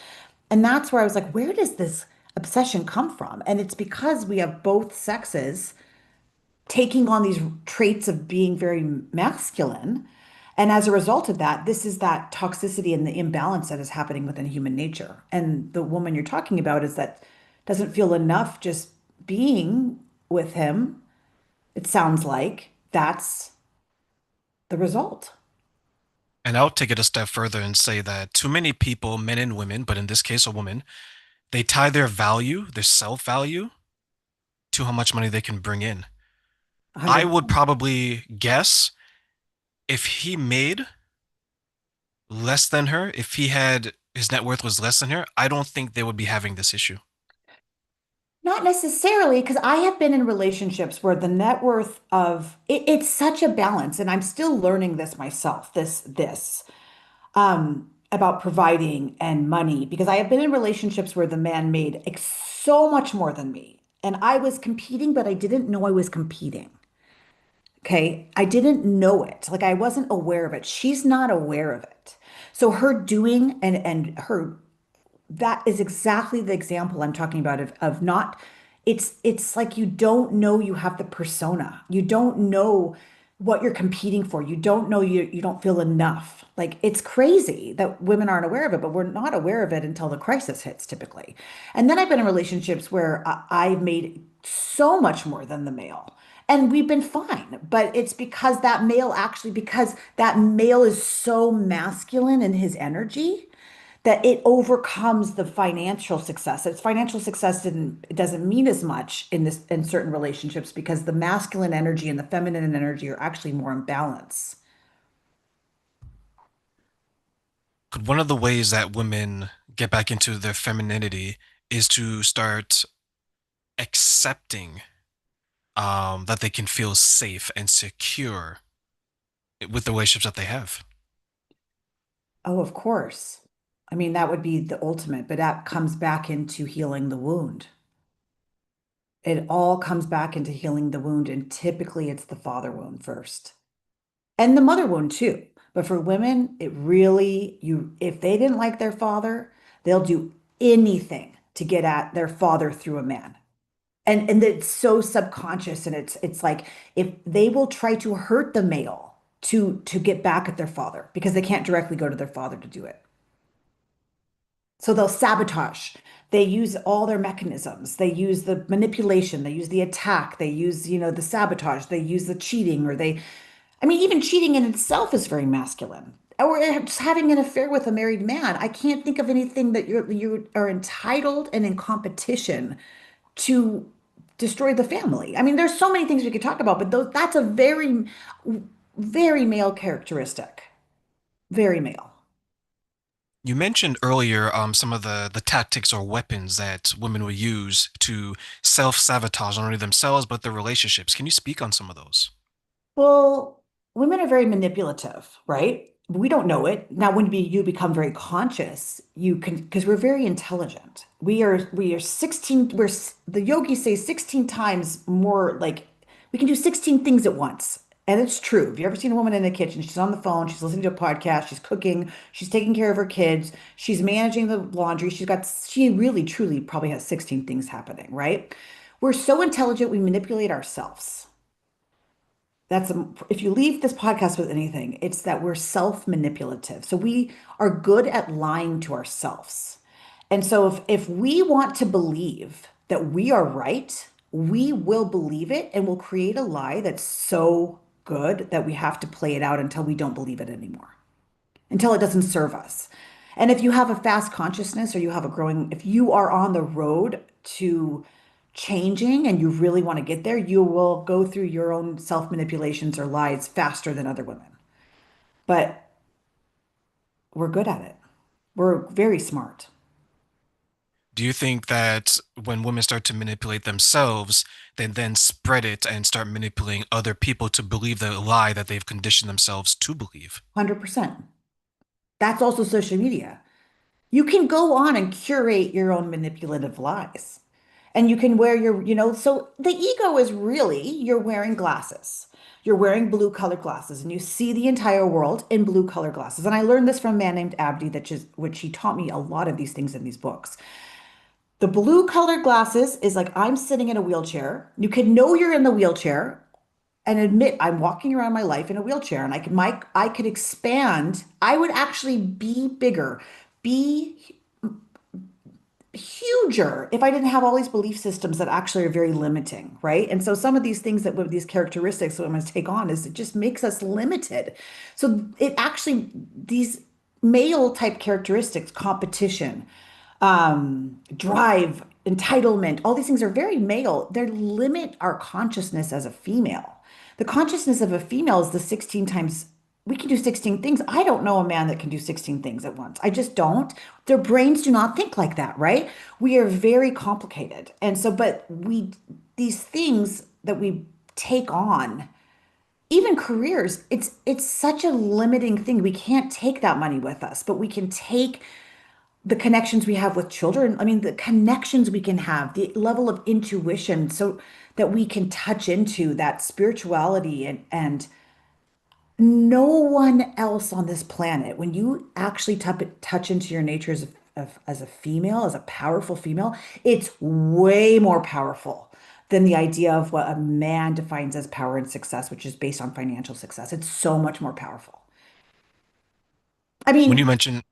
And that's where I was like, where does this obsession come from? And it's because we have both sexes taking on these traits of being very masculine. And as a result of that, this is that toxicity and the imbalance that is happening within human nature. And the woman you're talking about is that doesn't feel enough just being with him. It sounds like that's the result. And I'll take it a step further and say that too many people, men and women, but in this case, a woman, They tie their value, their self-value, to how much money they can bring in. I would 100%. probably guess if he made less than her, if he had his net worth was less than her, I don't think they would be having this issue. Not necessarily, because I have been in relationships where the net worth of it's such a balance, and I'm still learning this myself, about providing and money, because I have been in relationships where the man made so much more than me, and I was competing, but I didn't know I was competing. Okay. I didn't know it. Like I wasn't aware of it. She's not aware of it. So her doing and her that is exactly the example I'm talking about of not it's like you don't know you have the persona. You don't know what you're competing for. You don't know you don't feel enough. Like it's crazy that women aren't aware of it, but we're not aware of it until the crisis hits typically. And then I've been in relationships where I've made so much more than the male. And we've been fine, but it's because that male is so masculine in his energy that it overcomes the financial success. Its financial success it doesn't mean as much in certain relationships because the masculine energy and the feminine energy are actually more in balance. Could one of the ways that women get back into their femininity is to start accepting that they can feel safe and secure with the relationships that they have? Oh, of course. I mean, that would be the ultimate, but that comes back into healing the wound. It all comes back into healing the wound, and typically it's the father wound first. And the mother wound too. But for women, it really, if they didn't like their father, they'll do anything to get at their father through a man. And it's so subconscious and it's like if they will try to hurt the male to get back at their father because they can't directly go to their father to do it. So they'll sabotage. They use all their mechanisms. They use the manipulation, they use the attack, they use, the sabotage, they use the cheating, I mean, even cheating in itself is very masculine. Or just having an affair with a married man. I can't think of anything that you are entitled and in competition to destroy the family. I mean, there's so many things we could talk about, but that's a very, very male characteristic. Very male. You mentioned earlier some of the tactics or weapons that women will use to self-sabotage not only themselves but their relationships. Can you speak on some of those? Well, women are very manipulative, right? We don't know it. Now, when you become very conscious, you can, because we're very intelligent. We are 16, the yogis say 16 times more, like we can do 16 things at once. And it's true. Have you ever seen a woman in the kitchen? She's on the phone, she's listening to a podcast, she's cooking, she's taking care of her kids, she's managing the laundry. She really, truly probably has 16 things happening, right? We're so intelligent, we manipulate ourselves. If you leave this podcast with anything, it's that we're self-manipulative. So we are good at lying to ourselves. And so if we want to believe that we are right, we will believe it and we'll create a lie that's so good that we have to play it out until we don't believe it anymore, until it doesn't serve us. And if you have a fast consciousness or if you are on the road to changing and you really want to get there, you will go through your own self manipulations or lies faster than other women. But we're good at it. We're very smart. Do you think that when women start to manipulate themselves, they then spread it and start manipulating other people to believe the lie that they've conditioned themselves to believe? 100%. That's also social media. You can go on and curate your own manipulative lies. And you can wear so the ego is really you're wearing glasses. You're wearing blue colored glasses and you see the entire world in blue colored glasses. And I learned this from a man named Abdi, which he taught me a lot of these things in these books. The blue colored glasses is like I'm sitting in a wheelchair. You can know you're in the wheelchair and admit I'm walking around my life in a wheelchair and I could expand. I would actually be bigger, be huger if I didn't have all these belief systems that actually are very limiting, right? And so some of these things that with these characteristics that I'm going to take on is it just makes us limited. So it actually these male type characteristics, competition, drive, entitlement, all these things are very male. They limit our consciousness as a female. The consciousness of a female is the 16 times we can do 16 things. I don't know a man that can do 16 things at once. I just don't. Their brains do not think like that, right? We are very complicated. And so, but these things that we take on, even careers, it's such a limiting thing. We can't take that money with us, but we can take the connections we have with children. I mean, the connections we can have, the level of intuition, so that we can touch into that spirituality and no one else on this planet, when you actually touch into your nature as a female, as a powerful female, it's way more powerful than the idea of what a man defines as power and success, which is based on financial success. It's so much more powerful. I When you mean, mention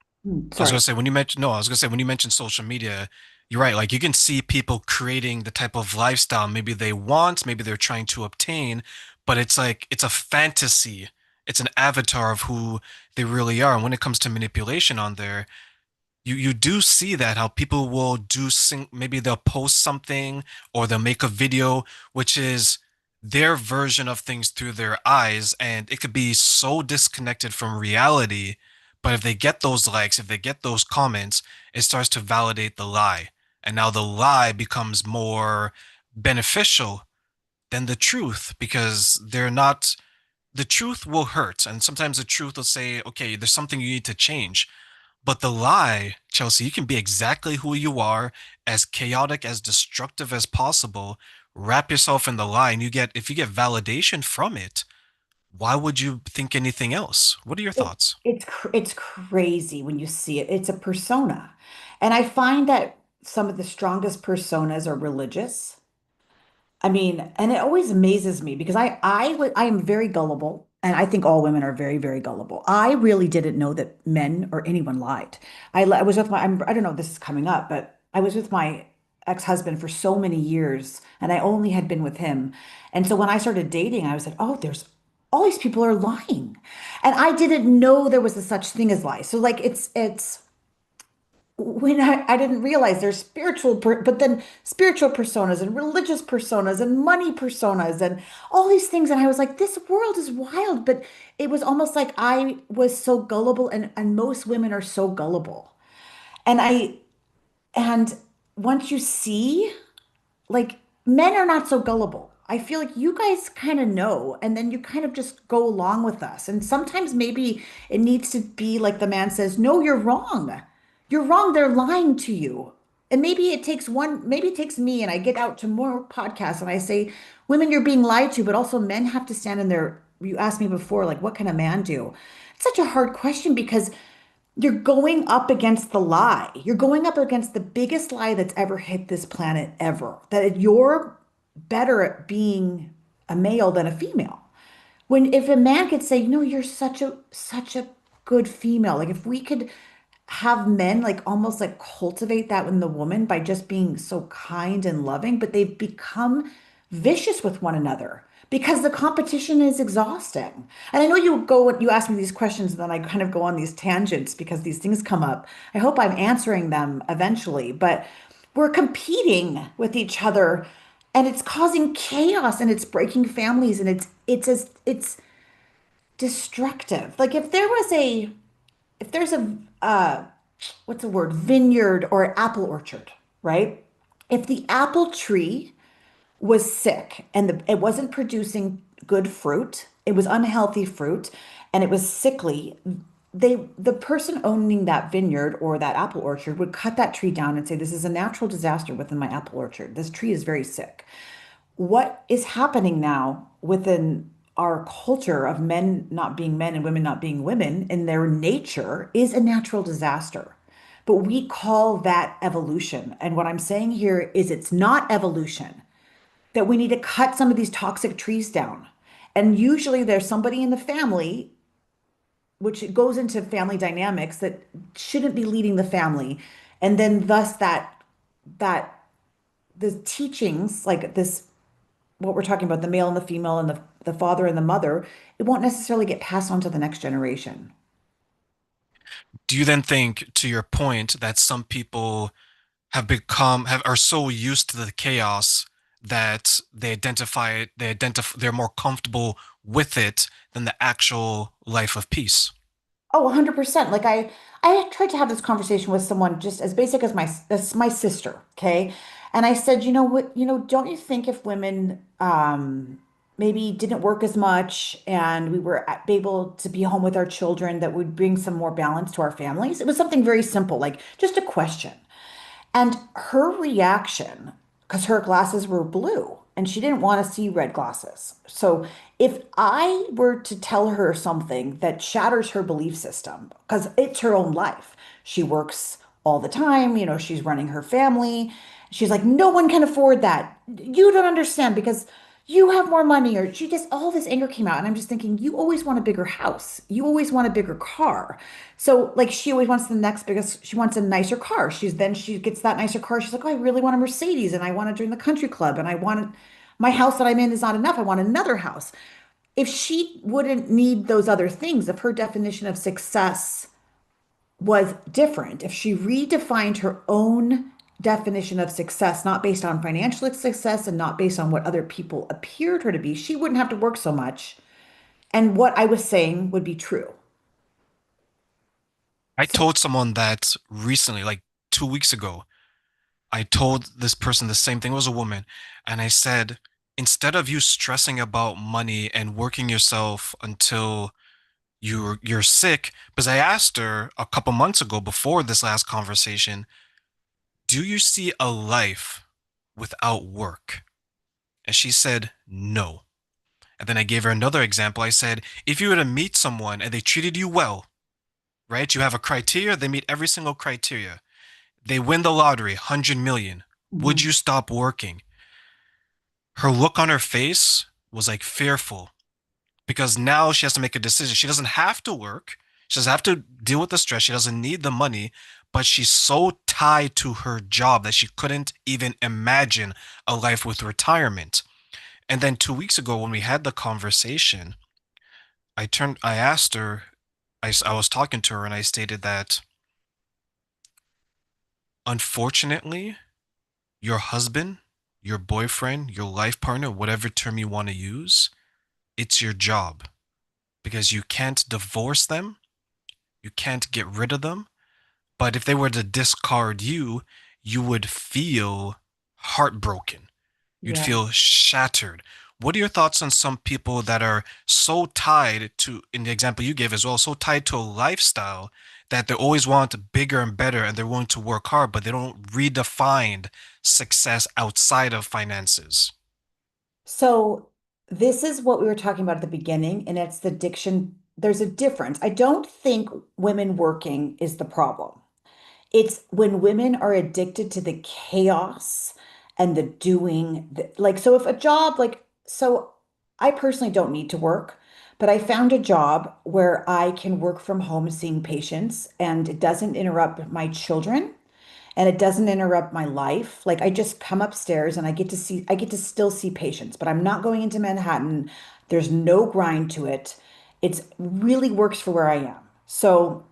I was sorry. gonna say when you mention no, I was gonna say when you mention social media, you're right. Like you can see people creating the type of lifestyle maybe they want, maybe they're trying to obtain, but it's like it's a fantasy. It's an avatar of who they really are. And when it comes to manipulation on there, you do see that how people will maybe they'll post something or they'll make a video which is their version of things through their eyes, and it could be so disconnected from reality, but if they get those likes, if they get those comments, it starts to validate the lie, and now the lie becomes more beneficial than the truth because they're not the truth will hurt, and sometimes the truth will say, okay, there's something you need to change, but the lie, Chelsea, you can be exactly who you are, as chaotic, as destructive as possible. Wrap yourself in the lie, and if you get validation from it, why would you think anything else? What are your It, thoughts? it's crazy when you see it. It's a persona. And I find that some of the strongest personas are religious. I mean, and it always amazes me because I am very gullible, and I think all women are very, very gullible. I really didn't know that men or anyone lied. I was with I don't know if this is coming up, but I was with my ex-husband for so many years, and I only had been with him. And so when I started dating, I was like, oh, there's all these people are lying. And I didn't know there was a such thing as lies. So like it's when I didn't realize there's but then spiritual personas and religious personas and money personas and all these things. And I was like, this world is wild. But it was almost like I was so gullible, and most women are so gullible. And and once you see, like, men are not so gullible. I feel like you guys kind of know, and then you kind of just go along with us. And sometimes maybe it needs to be like the man says, no, you're wrong. You're wrong. They're lying to you. And maybe it takes me, and I get out to more podcasts and I say, women, you're being lied to, but also men have to stand in their, you asked me before, like, what can a man do? It's such a hard question because you're going up against the lie. You're going up against the biggest lie that's ever hit this planet ever. That you're better at being a male than a female. When if a man could say, "No, you're such a good female." Like if we could have men like almost like cultivate that in the woman by just being so kind and loving, but they've become vicious with one another because the competition is exhausting. And I know you ask me these questions and then I kind of go on these tangents because these things come up. I hope I'm answering them eventually, but we're competing with each other and it's causing chaos and it's breaking families and it's destructive. Like if there's a what's the word, vineyard or apple orchard, right? If the apple tree was sick and it wasn't producing good fruit, it was unhealthy fruit, and it was sickly, the person owning that vineyard or that apple orchard would cut that tree down and say, this is a natural disaster within my apple orchard. This tree is very sick. What is happening now within our culture of men not being men and women not being women in their nature is a natural disaster. But we call that evolution. And what I'm saying here is it's not evolution, that we need to cut some of these toxic trees down. And usually there's somebody in the family, which goes into family dynamics, that shouldn't be leading the family. And then thus that the teachings, like this, what we're talking about, the male and the female and the father and the mother, it won't necessarily get passed on to the next generation. Do you then think, to your point, that some people have are so used to the chaos that they're more comfortable with it than the actual life of peace? Oh, 100%. Like I tried to have this conversation with someone just as basic as my sister, okay? And I said, you know what, don't you think if women maybe didn't work as much and we were able to be home with our children that would bring some more balance to our families? It was something very simple, like just a question. And her reaction, because her glasses were blue and she didn't want to see red glasses. So if I were to tell her something that shatters her belief system, because it's her own life, she works all the time, she's running her family. She's like, no one can afford that. You don't understand because you have more money, or she just all this anger came out. And I'm just thinking, you always want a bigger house. You always want a bigger car. So like she always wants the next biggest, she wants a nicer car. She gets that nicer car. She's like, oh, I really want a Mercedes and I want to join the country club and I want my house that I'm in is not enough. I want another house. If she wouldn't need those other things, if her definition of success was different, if she redefined her own definition of success, not based on financial success and not based on what other people appeared her to be, she wouldn't have to work so much. And what I was saying would be true. I So, told someone that recently, like 2 weeks ago. I told this person the same thing. It was a woman. And I said, instead of you stressing about money and working yourself until you're sick, because I asked her a couple months ago before this last conversation, do you see a life without work? And she said, no. And then I gave her another example. I said, if you were to meet someone and they treated you well, right? You have a criteria, they meet every single criteria. They win the lottery, 100 million. Would mhm. you stop working? Her look on her face was like fearful because now she has to make a decision. She doesn't have to work. She doesn't have to deal with the stress. She doesn't need the money, but she's so tied to her job that she couldn't even imagine a life with retirement. And then 2 weeks ago, when we had the conversation, I asked her, I was talking to her and I stated that unfortunately, your husband, your boyfriend, your life partner, whatever term you want to use, it's your job because you can't divorce them, you can't get rid of them. But if they were to discard you, you would feel heartbroken. You'd Yeah. feel shattered. What are your thoughts on some people that are so tied to, in the example you gave as well, so tied to a lifestyle that they always want bigger and better and they're willing to work hard, but they don't redefine success outside of finances? So this is what we were talking about at the beginning, and it's the addiction. There's a difference. I don't think women working is the problem. It's when women are addicted to the chaos and the doing, like, so if a job, like, so I personally don't need to work, but I found a job where I can work from home seeing patients and it doesn't interrupt my children and it doesn't interrupt my life. Like I just come upstairs and I get to still see patients, but I'm not going into Manhattan. There's no grind to it. It's really works for where I am. So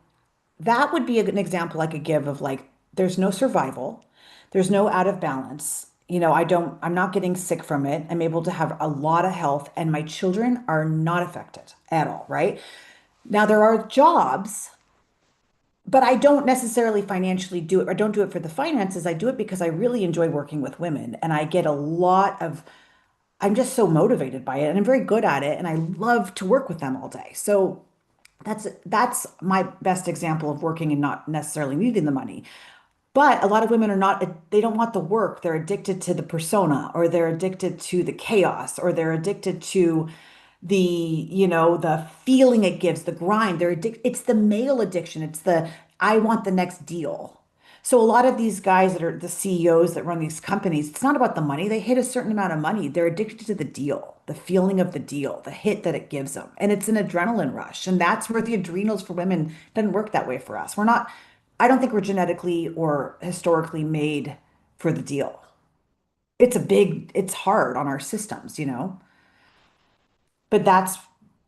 that would be an example I could give of like, there's no survival, there's no out of balance. I'm not getting sick from it. I'm able to have a lot of health, and my children are not affected at all, right? Now, there are jobs, but I don't necessarily financially do it. I don't do it for the finances. I do it because I really enjoy working with women, and I get a lot of, I'm just so motivated by it, and I'm very good at it, and I love to work with them all day. So that's my best example of working and not necessarily needing the money. But a lot of women are not, they don't want the work. They're addicted to the persona, or they're addicted to the chaos, or they're addicted to the feeling it gives, the grind. It's the male addiction. It's the, I want the next deal. So a lot of these guys that are the CEOs that run these companies, it's not about the money. They hit a certain amount of money. They're addicted to the deal, the feeling of the deal, the hit that it gives them. And it's an adrenaline rush. And that's where the adrenals for women doesn't work that way for us. We're not, I don't think we're genetically or historically made for the deal. It's hard on our systems. But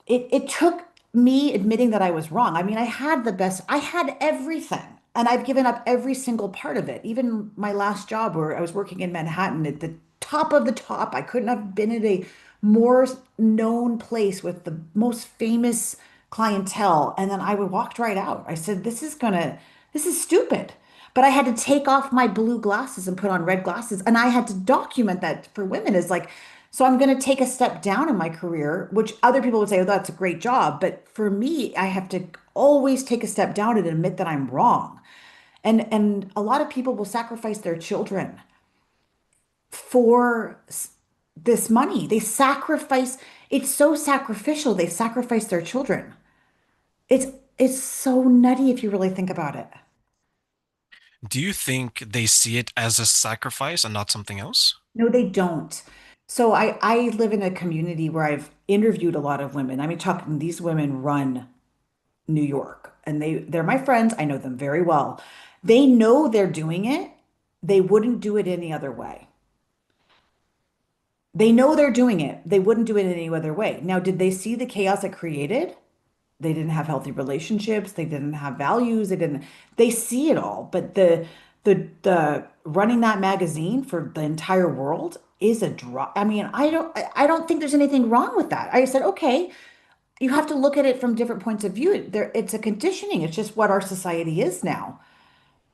it took me admitting that I was wrong. I mean, I had everything, and I've given up every single part of it. Even my last job where I was working in Manhattan at the top of the top, I couldn't have been at a more known place with the most famous clientele. And then I would walked right out. I said, this is stupid. But I had to take off my blue glasses and put on red glasses. And I had to document that for women is like, so I'm going to take a step down in my career, which other people would say, oh, that's a great job. But for me, I have to always take a step down and admit that I'm wrong. And a lot of people will sacrifice their children for this money. It's so sacrificial. They sacrifice their children. It's it's so nutty if you really think about it. Do you think they see it as a sacrifice and not something else? No, they don't. So I live in a community where I've interviewed a lot of women. I mean, talking these women run New York and they're my friends. I know them very well. They know they're doing it. They wouldn't do it any other way. They know they're doing it. They wouldn't do it any other way. Now, did they see the chaos it created? They didn't have healthy relationships. They didn't have values. They see it all. But the running that magazine for the entire world is a drop. I mean, I don't think there's anything wrong with that. I said, okay, you have to look at it from different points of view. It's a conditioning. It's just what our society is now.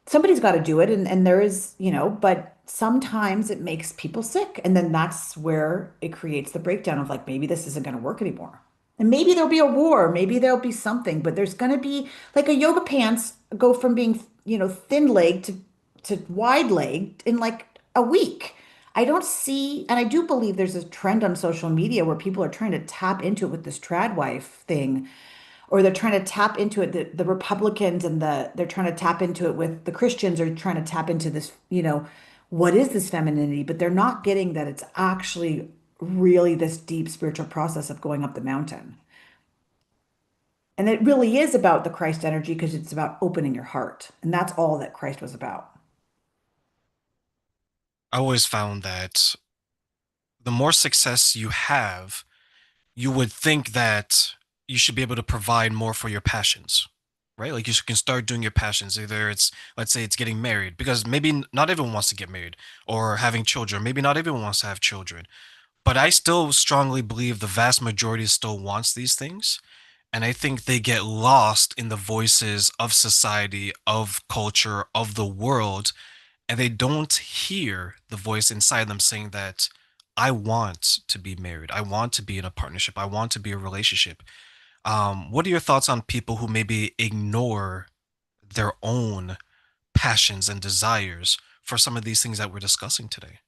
Somebody's got to do it, and there is, but sometimes it makes people sick, and then that's where it creates the breakdown of like maybe this isn't going to work anymore. And maybe there'll be a war, maybe there'll be something, but there's going to be like a yoga pants go from being, thin legged to wide legged in like a week. I don't see, and I do believe there's a trend on social media where people are trying to tap into it with this trad wife thing, or they're trying to tap into it. The Republicans and they're trying to tap into it with the Christians are trying to tap into this, what is this femininity? But they're not getting that it's actually really this deep spiritual process of going up the mountain. And it really is about the Christ energy because it's about opening your heart. And that's all that Christ was about. I always found that the more success you have, you would think that you should be able to provide more for your passions, right? Like you can start doing your passions. Either it's, let's say it's getting married, because maybe not everyone wants to get married, or having children. Maybe not everyone wants to have children. But I still strongly believe the vast majority still wants these things. And I think they get lost in the voices of society, of culture, of the world, and they don't hear the voice inside them saying that I want to be married. I want to be in a partnership. I want to be in a relationship. What are your thoughts on people who maybe ignore their own passions and desires for some of these things that we're discussing today?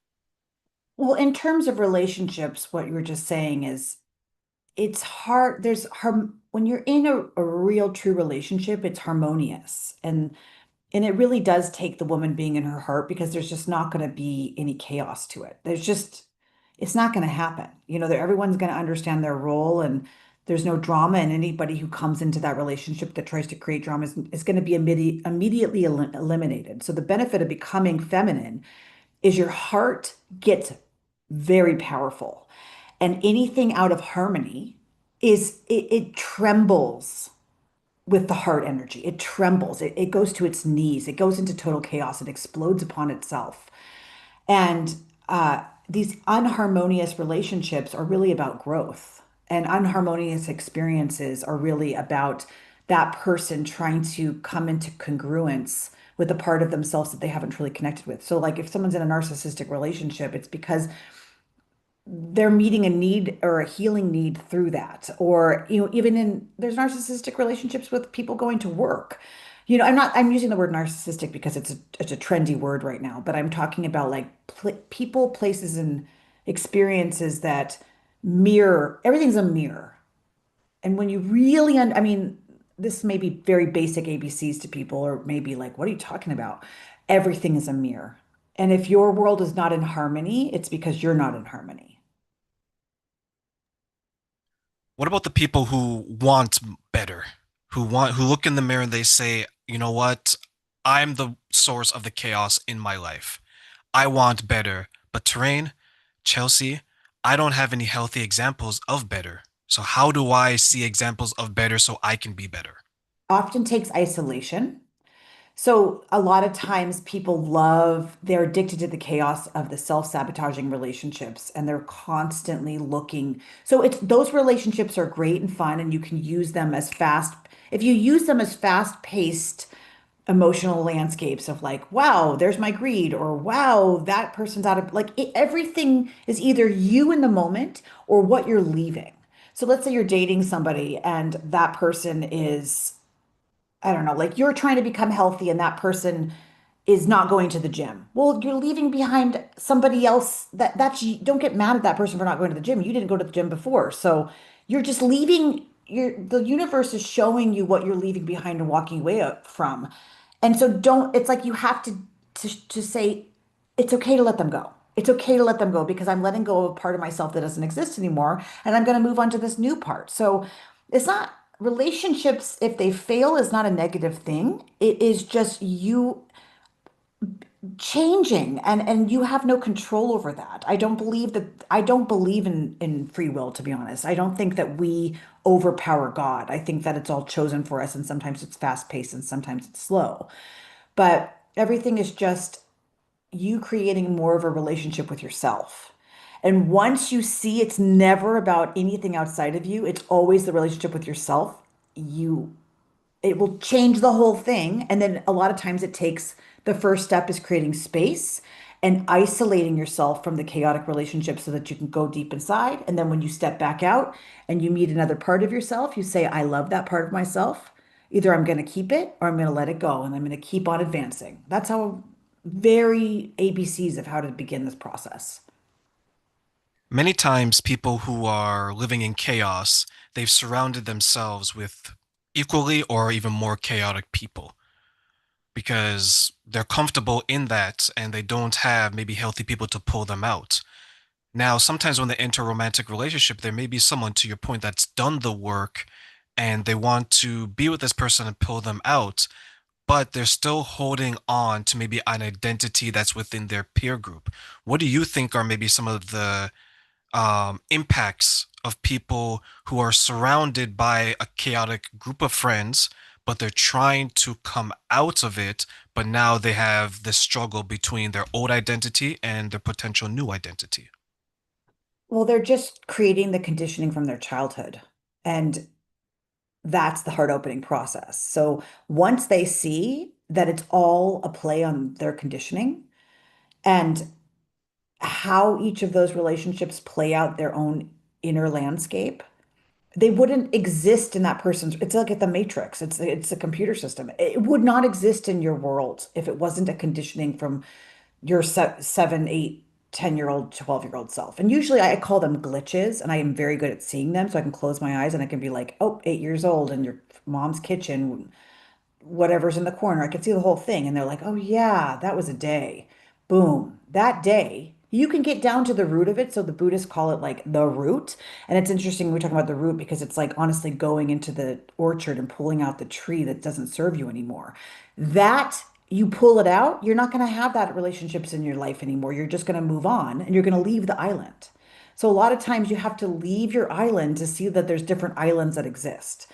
Well, in terms of relationships, what you were just saying is it's hard. When you're in a real true relationship, it's harmonious. And it really does take the woman being in her heart because there's just not going to be any chaos to it. It's not going to happen. Everyone's going to understand their role and there's no drama. And anybody who comes into that relationship that tries to create drama is going to be immediately eliminated. So the benefit of becoming feminine is your heart gets very powerful. And anything out of harmony it trembles with the heart energy. It trembles. It goes to its knees. It goes into total chaos. It explodes upon itself. And these unharmonious relationships are really about growth. And unharmonious experiences are really about that person trying to come into congruence with a part of themselves that they haven't really connected with. So, like if someone's in a narcissistic relationship, it's because they're meeting a need or a healing need through that. Or, even there's narcissistic relationships with people going to work. I'm using the word narcissistic because it's a trendy word right now, but I'm talking about like people, places, and experiences that mirror, everything's a mirror. And when you really, I mean, this may be very basic ABCs to people, or maybe like, what are you talking about? Everything is a mirror. And if your world is not in harmony, it's because you're not in harmony. What about the people who want better, who look in the mirror and they say, you know what? I'm the source of the chaos in my life. I want better. But Terrain, Chelsea, I don't have any healthy examples of better. So how do I see examples of better so I can be better? Often takes isolation. So a lot of times people love, they're addicted to the chaos of the self-sabotaging relationships and they're constantly looking. So it's those relationships are great and fun and you can use them as fast. If you use them as fast-paced emotional landscapes of like, wow, there's my greed, or wow, that person's out of like everything is either you in the moment or what you're leaving. So let's say you're dating somebody and that person is, I don't know, like you're trying to become healthy and that person is not going to the gym. Well, you're leaving behind somebody else that's don't get mad at that person for not going to the gym. You didn't go to the gym before. So you're just leaving the universe is showing you what you're leaving behind and walking away from. And so don't, it's like you have to say it's okay to let them go. It's okay to let them go because I'm letting go of a part of myself that doesn't exist anymore and I'm going to move on to this new part. So it's not relationships if they fail is not a negative thing. It is just you changing and you have no control over that. I don't believe in free will, to be honest. I don't think that we overpower God. I think that it's all chosen for us and sometimes it's fast paced and sometimes it's slow. But everything is just you creating more of a relationship with yourself. And once you see it's never about anything outside of you, it's always the relationship with yourself, you it will change the whole thing. And then a lot of times it takes the first step is creating space and isolating yourself from the chaotic relationship so that you can go deep inside. And then when you step back out and you meet another part of yourself, you say, I love that part of myself. Either I'm going to keep it or I'm going to let it go and I'm going to keep on advancing. That's how very ABCs of how to begin this process. Many times, people who are living in chaos, they've surrounded themselves with equally or even more chaotic people because they're comfortable in that and they don't have maybe healthy people to pull them out. Now, sometimes when they enter a romantic relationship, there may be someone, to your point, that's done the work and they want to be with this person and pull them out, but they're still holding on to maybe an identity that's within their peer group. What do you think are maybe some of the impacts of people who are surrounded by a chaotic group of friends, but they're trying to come out of it, but now they have this struggle between their old identity and their potential new identity? Well, they're just creating the conditioning from their childhood. And that's the heart opening process. So once they see that it's all a play on their conditioning and how each of those relationships play out their own inner landscape, they wouldn't exist in that person's. It's like at the Matrix. It's a computer system. It would not exist in your world if it wasn't a conditioning from your 7, 8, 10-year-old, 12-year-old self. And usually I call them glitches, and I am very good at seeing them. So I can close my eyes and I can be like, oh, 8 years old in your mom's kitchen whatever's in the corner. I could see the whole thing. And they're like, oh, yeah, that was a day. Boom. That day, you can get down to the root of it. So the Buddhists call it like the root. And it's interesting we're talking about the root because it's like honestly going into the orchard and pulling out the tree that doesn't serve you anymore. That you pull it out, you're not going to have that relationships in your life anymore. You're just going to move on and you're going to leave the island. So a lot of times you have to leave your island to see that there's different islands that exist.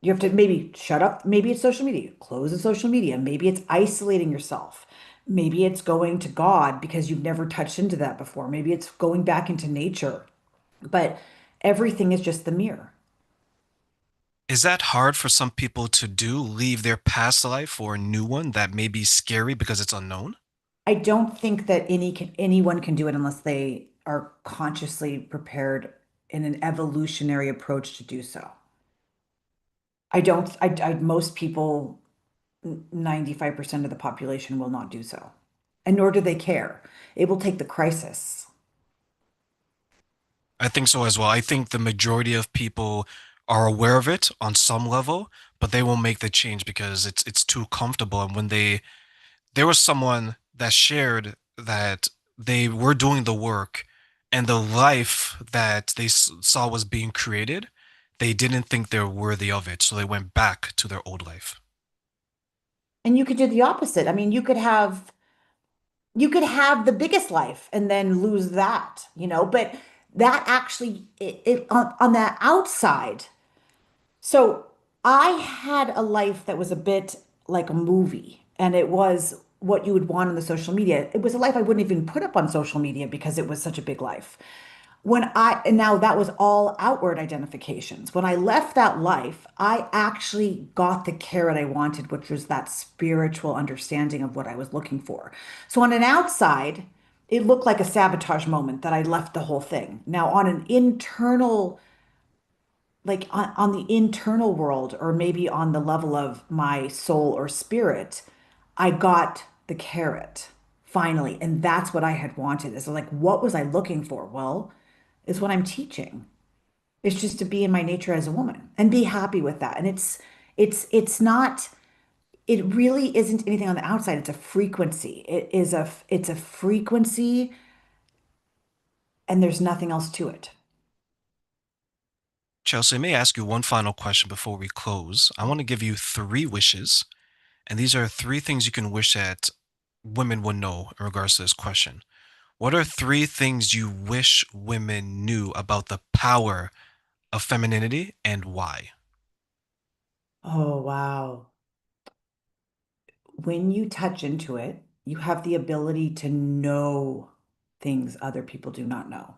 You have to maybe shut up. Maybe it's social media. Close the social media. Maybe it's isolating yourself. Maybe it's going to God because you've never touched into that before. Maybe it's going back into nature. But everything is just the mirror. Is that hard for some people to do, leave their past life for a new one that may be scary because it's unknown? I don't think that anyone can do it unless they are consciously prepared in an evolutionary approach to do so. I don't, most people, 95% of the population will not do so. And nor do they care. It will take the crisis. I think so as well. I think the majority of people are aware of it on some level, but they won't make the change because it's too comfortable. And when there was someone that shared that they were doing the work and the life that they saw was being created, they didn't think they're worthy of it, so they went back to their old life. And you could do the opposite. I mean, you could have the biggest life and then lose that, but That actually, on the outside, so I had a life that was a bit like a movie, and it was what you would want on the social media. It was a life I wouldn't even put up on social media because it was such a big life. And now that was all outward identifications. When I left that life, I actually got the carrot I wanted, which was that spiritual understanding of what I was looking for. So on an outside, it looked like a sabotage moment that I left the whole thing. Now on an internal, like on the internal world, or maybe on the level of my soul or spirit, I got the carrot finally. And that's what I had wanted. Is like, what was I looking for? Well, is what I'm teaching. It's just to be in my nature as a woman and be happy with that. And it's not, it really isn't anything on the outside. It's a frequency. It's a frequency and there's nothing else to it. Chelsea, may I ask you one final question before we close? I want to give you three wishes, and these are three things you can wish that women would know in regards to this question. What are three things you wish women knew about the power of femininity and why? Oh, wow. When you touch into it, you have the ability to know things other people do not know.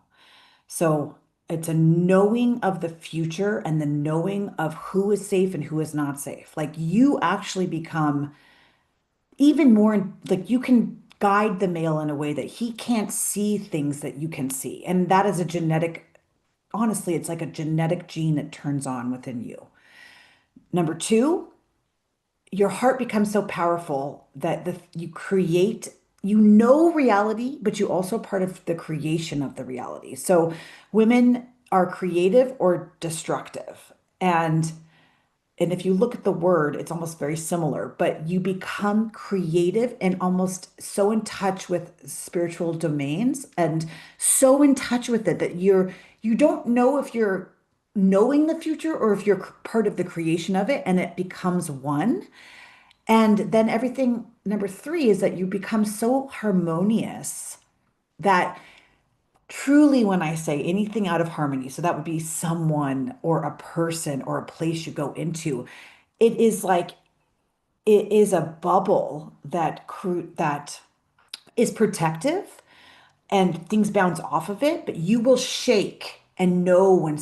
So it's a knowing of the future and the knowing of who is safe and who is not safe. Like you actually become even more like you can guide the male in a way that he can't see things that you can see. And that is a genetic, honestly, it's like a genetic gene that turns on within you. Number two, your heart becomes so powerful that you create, you know reality, but you also part of the creation of the reality. So women are creative or destructive. And if you look at the word, it's almost very similar, but you become creative and almost so in touch with spiritual domains and so in touch with it that you don't know if you're knowing the future or if you're part of the creation of it and it becomes one. And then everything, number three, is that you become so harmonious that truly, when I say anything out of harmony, so that would be someone or a person or a place you go into, it is like it is a bubble that is protective and things bounce off of it, but you will shake and know when